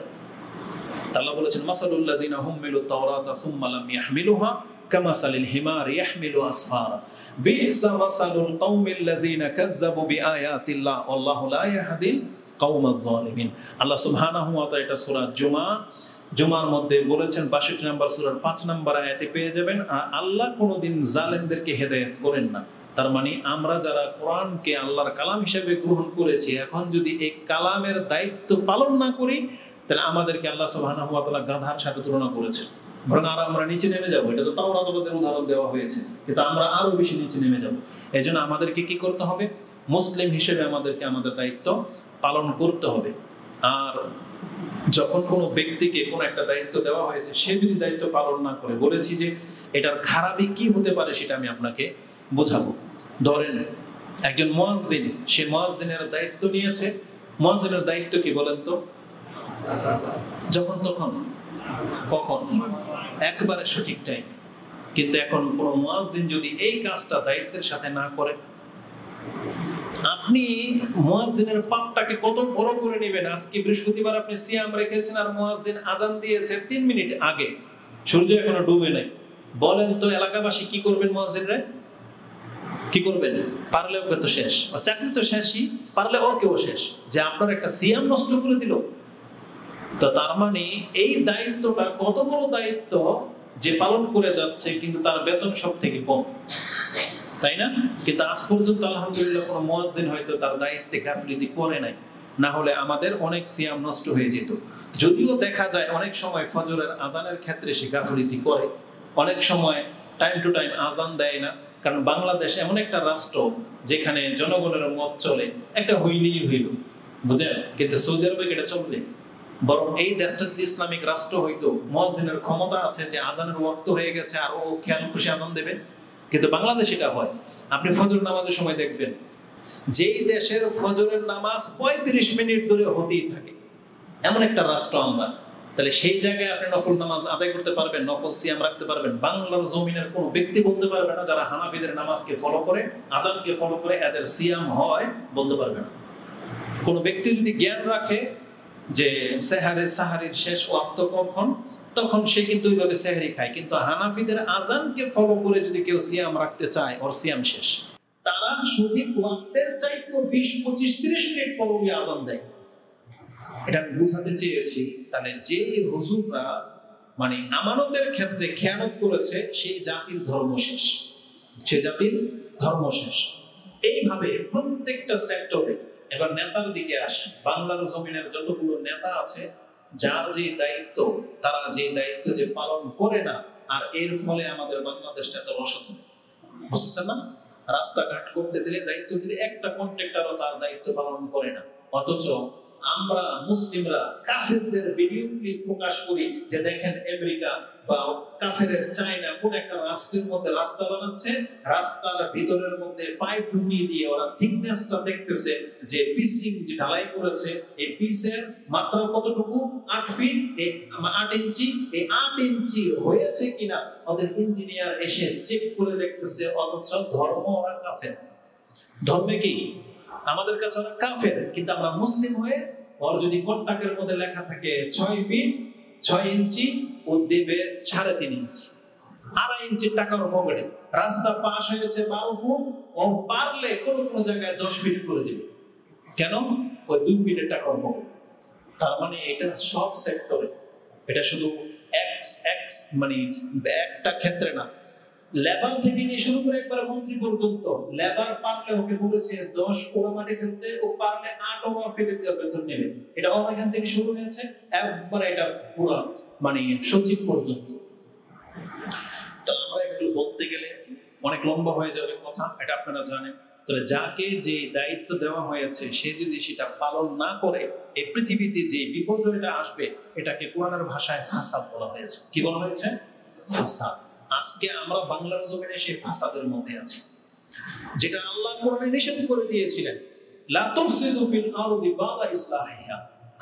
আল্লাহ বলেছেন মাসালুল লাযিনা হুমিলুত তাওরাতা সুম্মা লাম ইয়াহমিলুহা কামাসালিল হিমার ইয়াহমিলু আসফারা বি'সা মাসালুল কওমিল লাযিনা কাযযাবু বিআয়াতিল্লাহ ওয়াল্লাহু লা ইয়াহদিল কওমাজ জালিমিন। আল্লাহ সুবহানাহু ওয়া তাআলা এটা সূরা জুমার মধ্যে বলেছেন, 62 নম্বর সূরার 5 নম্বর আয়াতে পেয়ে যাবেন। আর আল্লাহ কোনোদিন জালেমদেরকে হেদায়েত করেন না। তার মানে আমরা যারা কোরআনকে আল্লাহর কালাম হিসেবে গ্রহণ করেছি, এখন যদি এই কালামের দায়িত্ব পালন না করি, তাহলে আমাদেরকে আল্লাহ সুবহানাহু ওয়া তাআলা গাধার সাথে তুলনা করেছে। বরং আর আমরা নিচে নেমে যাব। এটা তো তাওরাতের উদাহরণ দেওয়া হয়েছে, কিন্তু আমরা আরো বেশি নিচে নেমে যাব। এজন্য আমাদেরকে কি করতে হবে? মুসলিম হিসেবে আমাদেরকে আমাদের দায়িত্ব পালন করতে হবে। আর যখন কোনো ব্যক্তিকে কোনো একটা দায়িত্ব দেওয়া হয়েছে, সে যদি দায়িত্ব পালন না করে, বলেছি যে এটার খারাপই কি হতে পারে সেটা আমি আপনাকে বোঝাবো। ধরেন একজন মুয়াজ্জিন, সে মুয়াজ্জিনের দায়িত্ব নিয়েছে। মুয়াজ্জিনের দায়িত্ব কি বলেন তো? যখন তখন, কখন? একবারে সঠিক টাইম। কিন্তু এখন কোনো মুয়াজ্জিন যদি এই কাজটা দায়িত্বের সাথে না করে, আপনি মুয়াজ্জিনের পাপটাকে কত বড় করে নেবেন। আজকে বৃহস্পতিবার আপনি সিয়াম রেখেছেন, আর মুয়াজ্জিন আজান দিয়েছে 3 মিনিট আগে, সূর্য এখনো ডুবে নাই। বলেন তো এলাকাবাসী কি করবেন? মুয়াজ্জিনরে কি করবেন? পারলে ওকে তো শেষ, আর চাকরি তো শেষই, পারলে ওকেও শেষ, যে আপনার একটা সিয়াম নষ্ট করে দিল। তো তার মানে এই দায়িত্বটা কত বড় দায়িত্ব যে পালন করে যাচ্ছে, কিন্তু তার বেতন সব থেকে কম, তাই না? কিন্তু আজ পর্যন্ত আলহামদুলিল্লাহ কোনো মুয়াজ্জিন হয়তো তার দায়িত্বে গাফিলতি করে নাই, না হলে আমাদের অনেক সিয়াম নষ্ট হয়ে যেত। যদিও দেখা যায় অনেক সময় ফজরের আজানের ক্ষেত্রে সে গাফিলতি করে, অনেক সময় টাইম টু টাইম আজান দেয় না, কারণ বাংলাদেশ এমন একটা রাষ্ট্র যেখানে জনগণের মত চলে, একটা হইলেই হইল, বুঝেন? কিন্তু সৌদি আরবে এটা চলবে। বরং এই দেশটা যদি ইসলামিক রাষ্ট্র হইতো, মুয়াজ্জিনের ক্ষমতা আছে যে আজানের ওয়াক্ত হয়ে গেছে আর ও খেয়াল খুশি আজান দেবে। কিন্তু বাংলাদেশ এটা হয়। আপনি ফজর নামাজের সময় দেখবেন, যেই দেশের ফজরের নামাজ 35 মিনিট ধরে হতেই থাকে, এমন একটা রাষ্ট্র আমরা। তাহলে সেই জায়গায় আপনি নফল নামাজ আদায় করতে পারবেন, নফল সিয়াম রাখতে পারবেন? বাংলার জমিনের কোনো ব্যক্তি বলতে পারবে না যারা হানাফিদের নামাজকে ফলো করে, আজানকে ফলো করে এদের সিয়াম হয়, বলতে পারবে না। কোন ব্যক্তি যদি জ্ঞান রাখে যে সাহারির শেষ ওয়াক্ত কখন, তখন সে কিন্তু ওইভাবে সেহরি খায়। কিন্তু হানাফিদের আজানকে ফলো করে যদি কেউ সিয়াম রাখতে চায়, ওর সিয়াম শেষ। তারা সঠিক ওয়াক্তের চাইতে 20, 25, 30 মিনিট পর আজান দেয়। এটা বুঝাতে চেয়েছি, তাহলে যে হুজুররা মানে আমানতের ক্ষেত্রে খেয়ানত করেছে, সেই জাতির ধর্ম শেষ, সে জাতির ধর্ম শেষ। এইভাবে প্রত্যেকটা সেক্টরে। এবার নেতার দিকে আসে। বাংলার জমিনের যতগুলো নেতা আছে, যার যে দায়িত্ব, তারা যে দায়িত্ব যে পালন করে না, আর এর ফলে আমাদের বাংলাদেশটা এত অসাধু, বুঝতেছেন না? রাস্তাঘাট করতে দিলে, দায়িত্ব দিলে, একটা কন্ট্রাক্টরও তার দায়িত্ব পালন করে না। অথচ আমরা মুসলিমরা কাফেরদের ভিডিও ক্লিপ প্রকাশ করি যে দেখেন আমেরিকা বা কাফেরের চায়না কোন একটা রাষ্ট্রের মধ্যে রাস্তা বানাচ্ছে, রাস্তার ভিতরের মধ্যে পাইপ ঢুকিয়ে দিয়ে ওরা থিকনেসটা দেখতেছে যে পিসিং যে ঢালাই করেছে, এই পিসের মাত্রা কতটুকু, 8 ফিট, 8 ইঞ্চি, এই 8 ইঞ্চি হয়েছে কিনা ওদের ইঞ্জিনিয়ার এসে চেক করে দেখতেছে। অথচ ধর্ম ওরা কাফের। ধর্মে কি আমাদের কাছে ওরা কাফের, কিন্তু আমরা মুসলিম হয়ে ওর যদি কন্টাক্টের মধ্যে লেখা থাকে 6 ফিট 6 ইঞ্চি, ও দেবে 3.5 ইঞ্চি, 2.5 ইঞ্চি টাকার পকেটে। রাস্তা পাশ হয়েছে 12 ফুট, ও পারলে কোনো কোনো জায়গায় 10 ফিট করে দেবে। কেন? ওই 2 ফিটের টাকার পকেট। তার মানে এটা সব সেক্টরে, এটা শুধু এক্স মানে একটা ক্ষেত্রে না। লেবার থেকে নিয়ে শুরু করে একবার মন্ত্রী পর্যন্ত, লেবার পারলে ওকে বলেছে 10 ওভার মাঠে খেলতে, ও পারলে 8 ওভার ফেলে দিয়ে বেতন নেবে। এটা এখান থেকে শুরু হয়েছে, একবার এটা পুরো মানে সচিব পর্যন্ত। তো আমরা এগুলো বলতে গেলে অনেক লম্বা হয়ে যাবে কথা, এটা আপনারা জানেন। তাহলে যাকে যে দায়িত্ব দেওয়া হয়েছে, সে যদি সেটা পালন না করে, এই পৃথিবীতে যে বিপর্যয়টা আসবে, এটাকে কোরআনের ভাষায় ফাসাদ বলা হয়েছে। কি বলা হয়েছে? ফাসাদ। আজকে আমরা বাংলার জমিনে সেই ফাসাদের মধ্যে আছি, যেটা আল্লাহ কোরআনে নিষেধ করে দিয়েছিলেন, লা তুফসিদু ফিল আরদি বাদা ইসলাহিহা।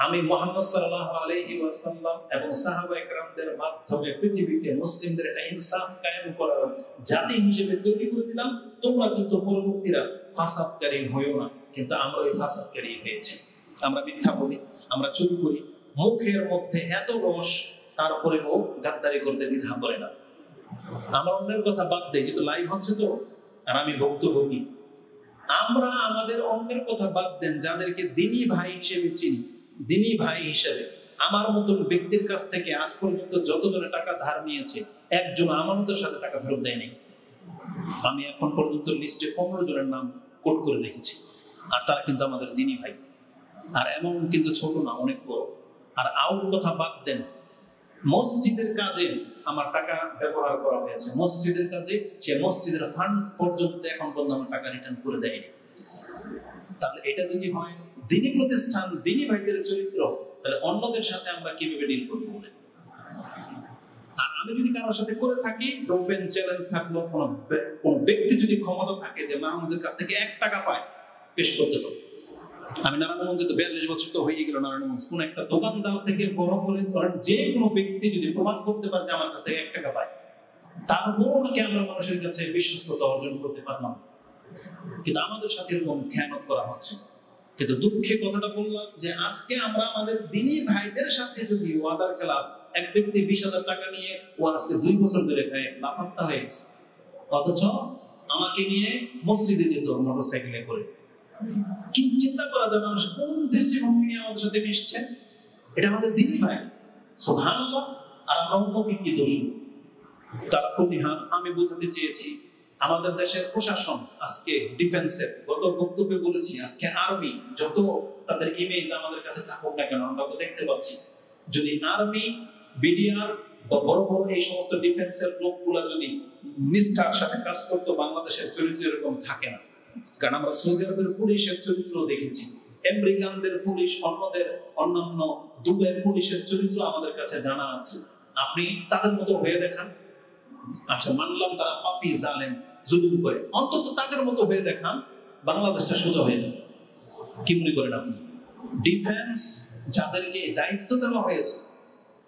আমি মুহাম্মদ সাল্লাল্লাহু আলাইহি ওয়াসাল্লাম এবং সাহাবায়ে কেরামদের মাধ্যমে পৃথিবীতে মুসলিমদের একটা ইনসাফ কায়েম করার জাতি হিসেবে তৈরি করে দিলাম। তোমরা কিন্তু পরবর্তীরা ফাসাদকারী হইও না। কিন্তু আমরা ওই ফাসাদকারী হয়েছি। আমরা মিথ্যা বলি, আমরা চুরি করি, মুখের মধ্যে এত রস, তারপরেও গাদ্দারি করতে দ্বিধা করে না। আমরা অন্যের কথা বাদ দেই, যেহেতু লাইভ হচ্ছে তো, আর আমি ভুক্তভোগী। আমরা আমাদের অন্যের কথা বাদ দেন, যাদেরকে দিনী ভাই হিসেবে চিনি, দিনী ভাই হিসেবে। আমার মতন ব্যক্তির কাছ থেকে আজ পর্যন্ত যতজনে টাকা ধার নিয়েছে, একজন আমানতের সাথে টাকা ফেরত দেয়নি। আমি এখন পর্যন্ত লিস্টে 15 জনের নাম কোট করে রেখেছি, আর তারা কিন্তু আমাদের দিনী ভাই। আর এমন কিন্তু ছোট না, অনেক বড়। আর আউট কথা বাদ দেন, মসজিদের কাজে আমার টাকা ব্যবহার করা হয়েছে, মসজিদের কাজে, সে মসজিদের ফান্ড পর্যন্ত এখন পর্যন্ত আমার টাকা রিটার্ন করে দেয়নি। তাহলে এটা যদি হয় দিনী প্রতিষ্ঠান, দিনী ভাইদের চরিত্র, তাহলে অন্যদের সাথে আমরা কিভাবে ডিল করবো? আর আমি যদি কারোর সাথে করে থাকি, ওপেন চ্যালেঞ্জ থাকলো, কোন ব্যক্তি যদি ক্ষমতা থাকে যে মাহমুদের কাছ থেকে 1 টাকা পায়, পেশ করতে পারবে। আমি নারায়ণগঞ্জে তো 42 বছর তো হয়ে গেল। নারায়ণগঞ্জ কোন একটা দোকানদার থেকে বড় করে ধরেন যে কোনো ব্যক্তি যদি প্রমাণ করতে পারে যে আমার কাছ থেকে 1 টাকা পায়, তারপর ওনাকে আমরা মানুষের কাছে বিশ্বস্ততা অর্জন করতে পারলাম। কিন্তু আমাদের সাথে এরকম খেয়ানত করা হচ্ছে। কিন্তু দুঃখে কথাটা বললাম যে আজকে আমরা আমাদের দিনী ভাইদের সাথে যদি ওয়াদার খেলাফ, এক ব্যক্তি 20,000 টাকা নিয়ে ও আজকে 2 বছর ধরে লাপাত্তা হয়ে গেছে, অথচ আমাকে নিয়ে মসজিদে যেত মোটরসাইকেলে করে। কি চিন্তা করা যায়, মানুষ কোন দৃষ্টিভঙ্গি নিয়ে আমাদের সাথে মিশছে? এটা আমাদের দিনী ভাই, সুবহানাল্লাহ। আর আমরা অন্যকে কি দোষ? তারা প্রতিহার। আমি বোঝাতে চেয়েছি আমাদের দেশের প্রশাসন আজকে ডিফেন্সের, গত বক্তব্যে বলেছি, আজকে আর্মি যত তাদের ইমেজ আমাদের কাছে থাকুক না কেন, আমরা তো দেখতে পাচ্ছি, যদি আর্মি, বিডিআর বা বড় বড় এই সমস্ত ডিফেন্সের লোকগুলা যদি নিষ্ঠার সাথে কাজ করতো, বাংলাদেশের চরিত্র এরকম থাকে না। কারণ আমরা সৌদি আরবের পুলিশের চরিত্র দেখেছি, আমেরিকানদের পুলিশ, অন্যান্য দুবাইয়ের পুলিশের চরিত্র আমাদের কাছে জানা আছে। আপনি তাদের মতো হয়ে দেখান, আচ্ছা মানলাম তারা পাপী, জালেম, জুলুম করে, অন্তত তাদের মতো হয়ে দেখান, বাংলাদেশটা সোজা হয়ে যাবে। কি মনে করেন আপনি? ডিফেন্স যাদেরকে দায়িত্ব দেওয়া হয়েছে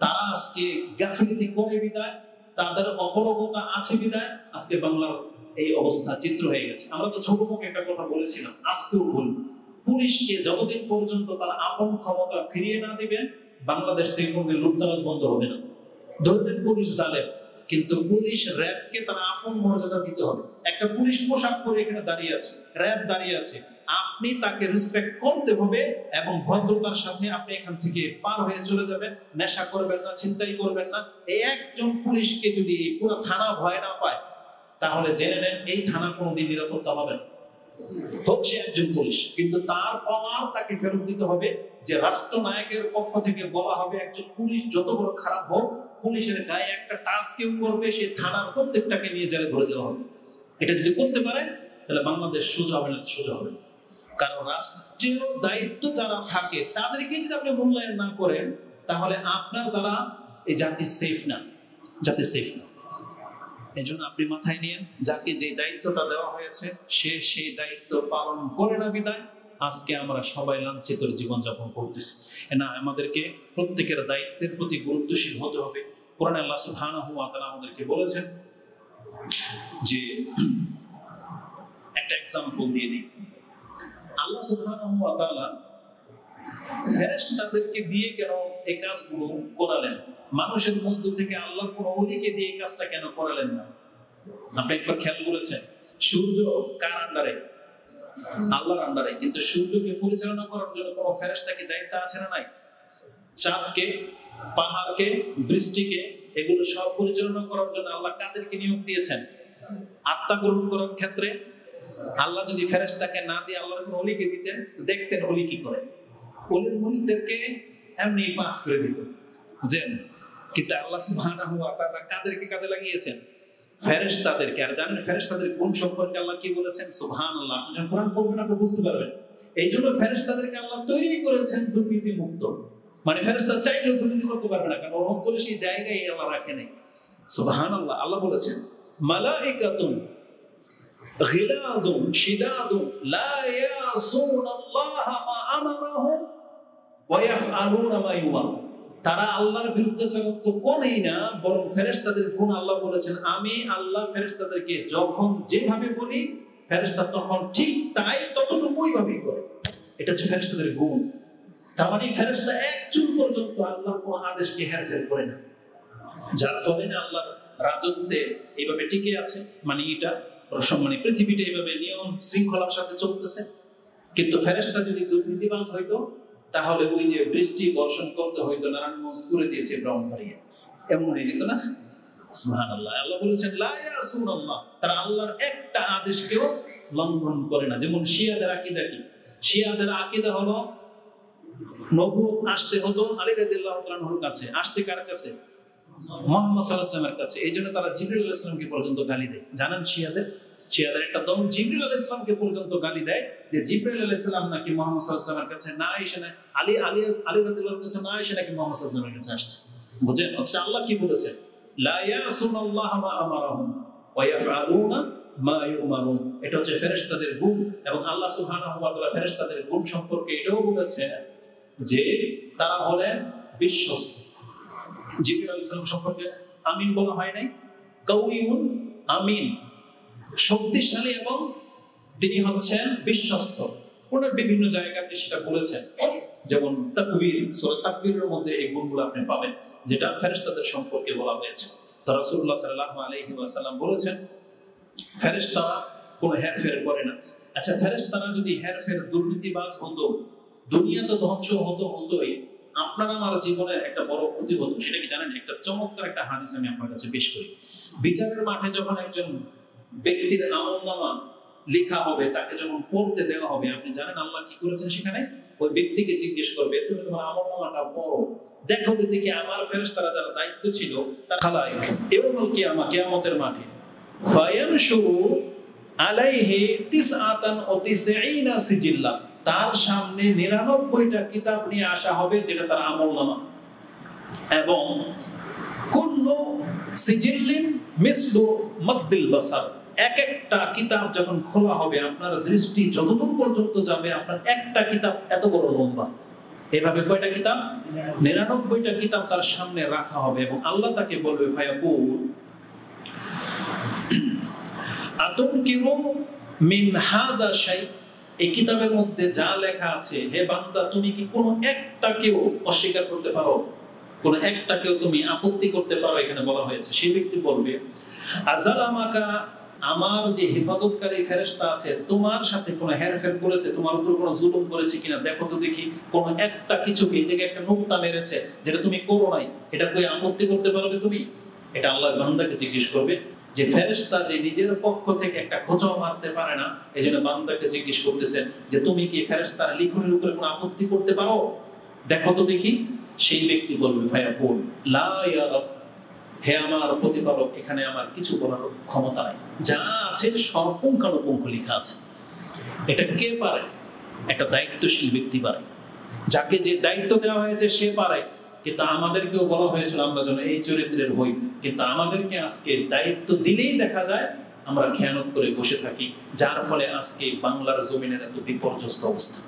তারা আজকে গাফিলতি করে বিদায়, তাদের অপলকতা আছে বিদায় আজকে বাংলার এই অবস্থা চিত্র হয়ে গেছে। আমরা তো ছোট মুখে একটা কথা বলেছিলাম, আজকেও বলি, পুলিশকে যতদিন পর্যন্ত তারা আপন ক্ষমতা ফিরিয়ে না দিবেন, বাংলাদেশ থেকে কোনদিন লুটতরাজ বন্ধ হবে না। ধরবেন পুলিশ জালেম, কিন্তু পুলিশ র্যাবকে তারা আপন মর্যাদা দিতে হবে। একটা পুলিশ পোশাক পরে এখানে দাঁড়িয়ে আছে, র্যাব দাঁড়িয়ে আছে, আপনি তাকে রেসপেক্ট করতে হবে এবং ভদ্রতার সাথে আপনি এখান থেকে পার হয়ে চলে যাবেন। নেশা করবেন না, ছিনতাই করবেন না। এই একজন পুলিশকে যদি এই পুরো থানা ভয় না পায়, তাহলে জেনে নেন এই থানা কোনোদিন নিরাপত্তা পাবে না। হোক সে একজন পুলিশ, কিন্তু তার পাওয়ার তাকে ফেরত দিতে হবে। যে রাষ্ট্রনায়কের পক্ষ থেকে বলা হবে একজন পুলিশ যত বড় খারাপ হোক, পুলিশের গায়ে একটা টাচ কেউ করবে, সে থানার প্রত্যেকটাকে নিয়ে জেলে ভরে দেওয়া হবে। এটা যদি করতে পারে তাহলে বাংলাদেশ সোজা হবে না, সোজা হবে না। কারণ রাষ্ট্রীয় দায়িত্ব যারা থাকে তাদেরকে যদি আপনি মূল্যায়ন না করেন, তাহলে আপনার দ্বারা এই জাতি সেফ না, জাতি সেফ না। এই জন্য আপনি মাথায় নিয়েন, যাকে যে দায়িত্বটা দেওয়া হয়েছে সে সেই দায়িত্ব পালন করে না বিদায় আজকে আমরা সবাই লাঞ্ছিত জীবনযাপন করতেছি। না, আমাদেরকে প্রত্যেকের দায়িত্বের প্রতি গুরুত্বশীল হতে হবে। কোরআনে আল্লাহ সুবহানাহু ওয়া তাআলা আমাদেরকে বলেছেন যে, একটা এক্সাম্পল দিয়ে দিই। আল্লাহ সুবহানাহু ওয়া তাআলা ফেরেশতাদেরকে দিয়ে কেন এই কাজগুলো করালেন? মানুষের মধ্য থেকে আল্লাহর কোন ওলিকে দিয়ে কাজটা কেন করালেন না? আপনি একবার খেয়াল করেছেন, সূর্য কার আন্ডারে? আল্লাহর আন্ডারে। কিন্তু সূর্যকে পরিচালনা করার জন্য কোন ফেরেশতাকে দায়িত্ব আছে না নাই? চাঁদকে, পাহাড়কে, বৃষ্টিকে, এগুলো সব পরিচালনা করার জন্য আল্লাহ কাদেরকে নিয়োগ দিয়েছেন? আত্মা গ্রহণ করার ক্ষেত্রে আল্লাহ যদি ফেরেশতাকে না দিয়ে আল্লাহর কোন ওলিকে দিতেন, দেখতেন ওলি কি করে। ওলির মুরিদদেরকে এমনি পাস করে দিত, বুঝেন? কিন্তু আল্লাহ সুবহানাহু ওয়া তাআলা কাদেরকে কাজে লাগিয়েছেন? ফেরেশতাদেরকে। আর জানেন ফেরেশতাদের গুণ সম্পর্কে আল্লাহ কি বলেছেন? সুবহানাল্লাহ। আপনি যখন কোরআন পড়বেন আপনি বুঝতে পারবেন। এই জন্য ফেরেশতাদেরকে আল্লাহ তৈরি করেছেন দুর্নীতি মুক্ত। মানে ফেরেশতা চাইলেও দুর্নীতি করতে পারবে না, কারণ ওর অন্তরে সেই জায়গায় আল্লাহ রাখে নাই। সুবহানাল্লাহ। আল্লাহ বলেছেন মালাইকাতুন গিলাযুন শিদাদুন লা ইয়াসুনাল্লাহা মা আমারাহুম ওয়া ইয়াফআলুনা মা ইউমারুন। তারা আল্লাহর বিরুদ্ধে তো করেই না, বরং ফেরেশতাদের গুণ আল্লাহ বলেছেন, আমি আল্লাহ ফেরেশতাদেরকে যখন যেভাবে বলি ফেরেশতা তখন ঠিক তাই ততটুকুই ভাবেই করে। এটা হচ্ছে ফেরেশতাদের গুণ। তার মানে ফেরেশতা একচুল পর্যন্ত আল্লাহর কোন আদেশকে হেরফের করে না, যার ফলে আল্লাহর রাজত্বে এইভাবে টিকে আছে। মানে এটা মানে পৃথিবীটা এইভাবে নিয়ম শৃঙ্খলার সাথে চলতেছে। কিন্তু ফেরেশতা যদি দুর্নীতিবাজ হইতো, তাহলে ওই যে বৃষ্টি বর্ষণ করতে হইতো নারায়ণগঞ্জ করে দিয়েছে ব্রাহ্মণবাড়িয়া, এমন হয়ে যেত না? সুবহানাল্লাহ। আল্লাহ বলেছেন লা ইয়াসুনাল্লাহ, তারা আল্লাহর একটা আদেশকেও লঙ্ঘন করে না। যেমন শিয়াদের আকীদা কি? শিয়াদের আকীদা হলো নবুয়ত আসতে হতো আলী রাদিয়াল্লাহু তাআলা আনহুর কাছে। আসতে কার কাছে? মুহাম্মদ সাল্লাল্লাহু আলাইহি ওয়াসাল্লামের কাছে। এই জন্য তারা জিবরিল আলাইহিস সালামকে পর্যন্ত গালি দেয়। জানেন শিয়াদের একটা দল জিবরিল আলাইহিস সালামকে পর্যন্ত গালি দেয় যে জিবরিল আলাইহিস সালাম নাকি মুহাম্মদ সাল্লাল্লাহু আলাইহি ওয়াসাল্লামের কাছে না এসে, না আলী রাদিয়াল্লাহু আনহুর কাছে না এসে নাকি মুহাম্মদ সাল্লাল্লাহু আলাইহি ওয়াসাল্লামের কাছে আসছে। বুঝেন? অথচ আল্লাহ কি বলেছেন? লা ইয়াসুনাল্লাহা মা আমারাহুম ওয়া ইয়াফআলুনা মা ইউমারুন। এটা হচ্ছে ফেরেশতাদের গুণ। এবং আল্লাহ সুবহানাহু ওয়া তাআলা ফেরেশতাদের গুণ সম্পর্কে এটাও বলেছেন যে তারা হলেন বিশ্বস্ত। জিবরিল আলাইহিস সালাম সম্পর্কে আমিন বলা হয় নাই? কাউইউন আমিন, শক্তিশালী এবং তিনি হচ্ছেন বিশ্বস্ত। ওনার বিভিন্ন জায়গাতে সেটা বলেছেন, যেমন তাকবীর, সূরা তাকবীরের মধ্যে এই গুণগুলো আপনি পাবেন, যেটা ফেরেশতাদের সম্পর্কে বলা হয়েছে। তো রাসূলুল্লাহ সাল্লাল্লাহু আলাইহি ওয়াসাল্লাম বলেছেন ফেরেশতারা কোনো হেরফের করে না। আচ্ছা, ফেরেশতারা যদি হেরফের দুর্নীতিবাজ হতো, দুনিয়া তো ধ্বংস হতোই, আপনার আমার জীবনের একটা বড় ক্ষতি হতো। সেটা কি জানেন? একটা চমৎকার একটা হাদিস আমি আপনার কাছে পেশ করি। বিচারের মাঠে যখন একজন ব্যক্তির আমলনামা লেখা হবে, তাকে যখন পড়তে দেওয়া হবে, আপনি জানেন আল্লাহ কি করেছেন সেখানে? ওই ব্যক্তিকে জিজ্ঞেস করবে, তুমি তোমার আমলনামাটা পড়ো, দেখো দেখি আমার ফেরেশতারা যারা দায়িত্ব ছিল তারা খালায়েক ইয়াউমুল কিয়ামা, কিয়ামতের মাঠে ফায়ানশুরু আলাইহি তিসআতান ও তিসঈনা সিজিল্লা, তার সামনে 99টা কিতাব নিয়ে আসা হবে যেটা তার আমলনামা, এবং কুল্লু সিজিল্লিন মিসলু মাদ্দিল বাসার, এক একটা কিতাব যখন খোলা হবে আপনার দৃষ্টি যতদূর পর্যন্ত যাবে আপনার একটা কিতাব এত বড় লম্বা। এভাবে কয়টা কিতাব? 99টা কিতাব তার সামনে রাখা হবে এবং আল্লাহ তাকে বলবে ফায়াকুল আতুনকিরু মিন হাযা শাই, এই কিতাবের মধ্যে যা লেখা আছে হে বান্দা তুমি কি কোনো একটাকেও অস্বীকার করতে পারো, কোন একটাকেও তুমি আপত্তি করতে পারো? এখানে বলা হয়েছে সেই ব্যক্তি বলবে আযালামাকা, আমার যে হেফাজতকারী ফেরেশতা আছে তোমার সাথে কোনো হেরফের করেছে, তোমার উপর কোনো জুলুম করেছে কিনা দেখো তো দেখি, কোন একটা কিছুকে এই জায়গায় একটা নুকতা মেরেছে যেটা তুমি করো নাই, এটা কই আপত্তি করতে পারবে তুমি? এটা আল্লাহর বান্দাকে জিজ্ঞেস করবে, যে ফেরেশতা যে নিজের পক্ষ থেকে একটা খোঁচাও মারতে পারে না, এজন্য বান্দাকে জিজ্ঞেস করতেছেন যে তুমি কি ফেরেশতার লিখনের উপরে কোনো আপত্তি করতে পারো, দেখো তো দেখি। সেই ব্যক্তি বলবে ফায়াকুল লা ইয়া রাব, হে আমার প্রতিপালক এখানে আমার কিছু বলার ক্ষমতা নাই, যা আছে সব পুঙ্খানুপুঙ্খ লেখা আছে। এটা কে পারে? একটা দায়িত্বশীল ব্যক্তি পারে, যাকে যে দায়িত্ব দেওয়া হয়েছে সে পারে। কিন্তু আমাদেরকেও বলা হয়েছিল আমরা যেন এই চরিত্রের হই, কিন্তু আমাদেরকে আজকে দায়িত্ব দিলেই দেখা যায় আমরা খেয়ানত করে বসে থাকি, যার ফলে আজকে বাংলার জমিনের এত বিপর্যস্ত অবস্থা,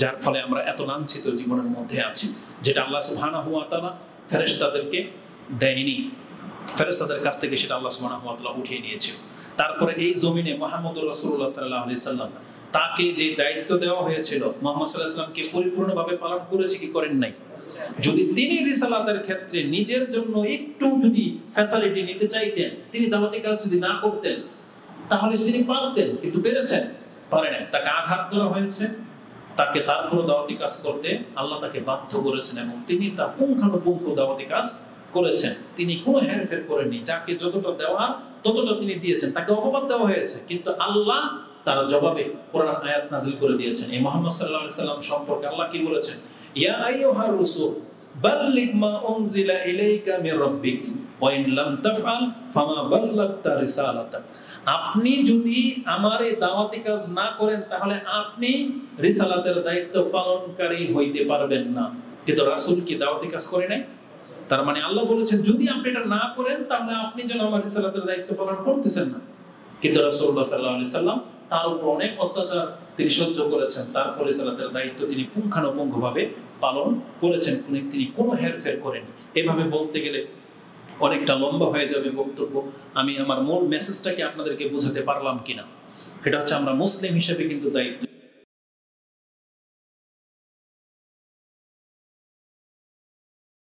যার ফলে আমরা এত লাঞ্ছিত জীবনের মধ্যে আছি, যেটা আল্লাহ সুবহানাহু ওয়া তাআলা ফেরেশতাদেরকে দেয়নি, ফেরেশতাদের কাছ থেকে সেটা আল্লাহ সুবহানাহু ওয়া তাআলা উঠিয়ে নিয়েছে। তারপরে এই জমিনে মুহাম্মদুর রাসূলুল্লাহ সাল্লাল্লাহু আলাইহি সাল্লাম তাকে যে দায়িত্ব দেওয়া হয়েছিল মুহাম্মদ সাল্লাল্লাহু আলাইহি সাল্লামকে পরিপূর্ণভাবে পালন করেছে কি করেন নাই? যদি তিনি রিসালাতের ক্ষেত্রে নিজের জন্য একটু যদি ফ্যাসিলিটি নিতে চাইতেন, তিনি দাওয়াতি কাজ যদি না করতেন তাহলে তিনি পারতেন, কিন্তু পেরেছেন? পারেন। তাকে আঘাত করা হয়েছে, তাকে তারপর দাওয়াতি কাজ করতে আল্লাহ তাকে বাধ্য করেছেন এবং তিনি তার পুঙ্খানুপুঙ্খ দাওয়াতি কাজ করেছেন। তিনি কোনো হেরফের করেননি, যাকে যতটা দেওয়ার ততটা তিনি দিয়েছেন। তাকে অপবাদ দেওয়া হয়েছে, কিন্তু আল্লাহ তার জবাবে কোরআন আয়াত নাযিল করে দিয়েছেন। এই মুহাম্মদ সাল্লাল্লাহু আলাইহি সাল্লাম সম্পর্কে আল্লাহ কি বলেছেন? ইয়া আইয়ুহার রাসূল বাল্লিগ মা উনজিলা ইলাইকা মির রাব্বিক ওয়া ইন লাম তাফআল ফামা বাল্লাগতা রিসালাতাক, আপনি যদি আমার এই দাওয়াতি কাজ না করেন তাহলে আপনি রিসালাতের দায়িত্ব পালনকারী হইতে পারবেন না। কিন্তু রাসূল কি দাওয়াতি কাজ করে নাই? তার মানে আল্লাহ বলেছেন যদি আপনি এটা না করেন তাহলে আপনি যেন আমার রিসালাতের দায়িত্ব পালন করতেছেন না। কিন্তু রাসূলুল্লাহ সাল্লাল্লাহু আলাইহি সাল্লাম তার উপর অনেক অত্যাচার তিনি সহ্য করেছেন, তারপর রিসালাতের দায়িত্ব তিনি পুঙ্খানুপুঙ্খভাবে পালন করেছেন, তিনি কোনো হেরফের করেননি। এভাবে বলতে গেলে অনেকটা লম্বা হয়ে যাবে বক্তব্য। আমি আমার মূল মেসেজটাকে আপনাদেরকে বোঝাতে পারলাম কিনা, এটা হচ্ছে আমরা মুসলিম হিসেবে কিন্তু দায়িত্ব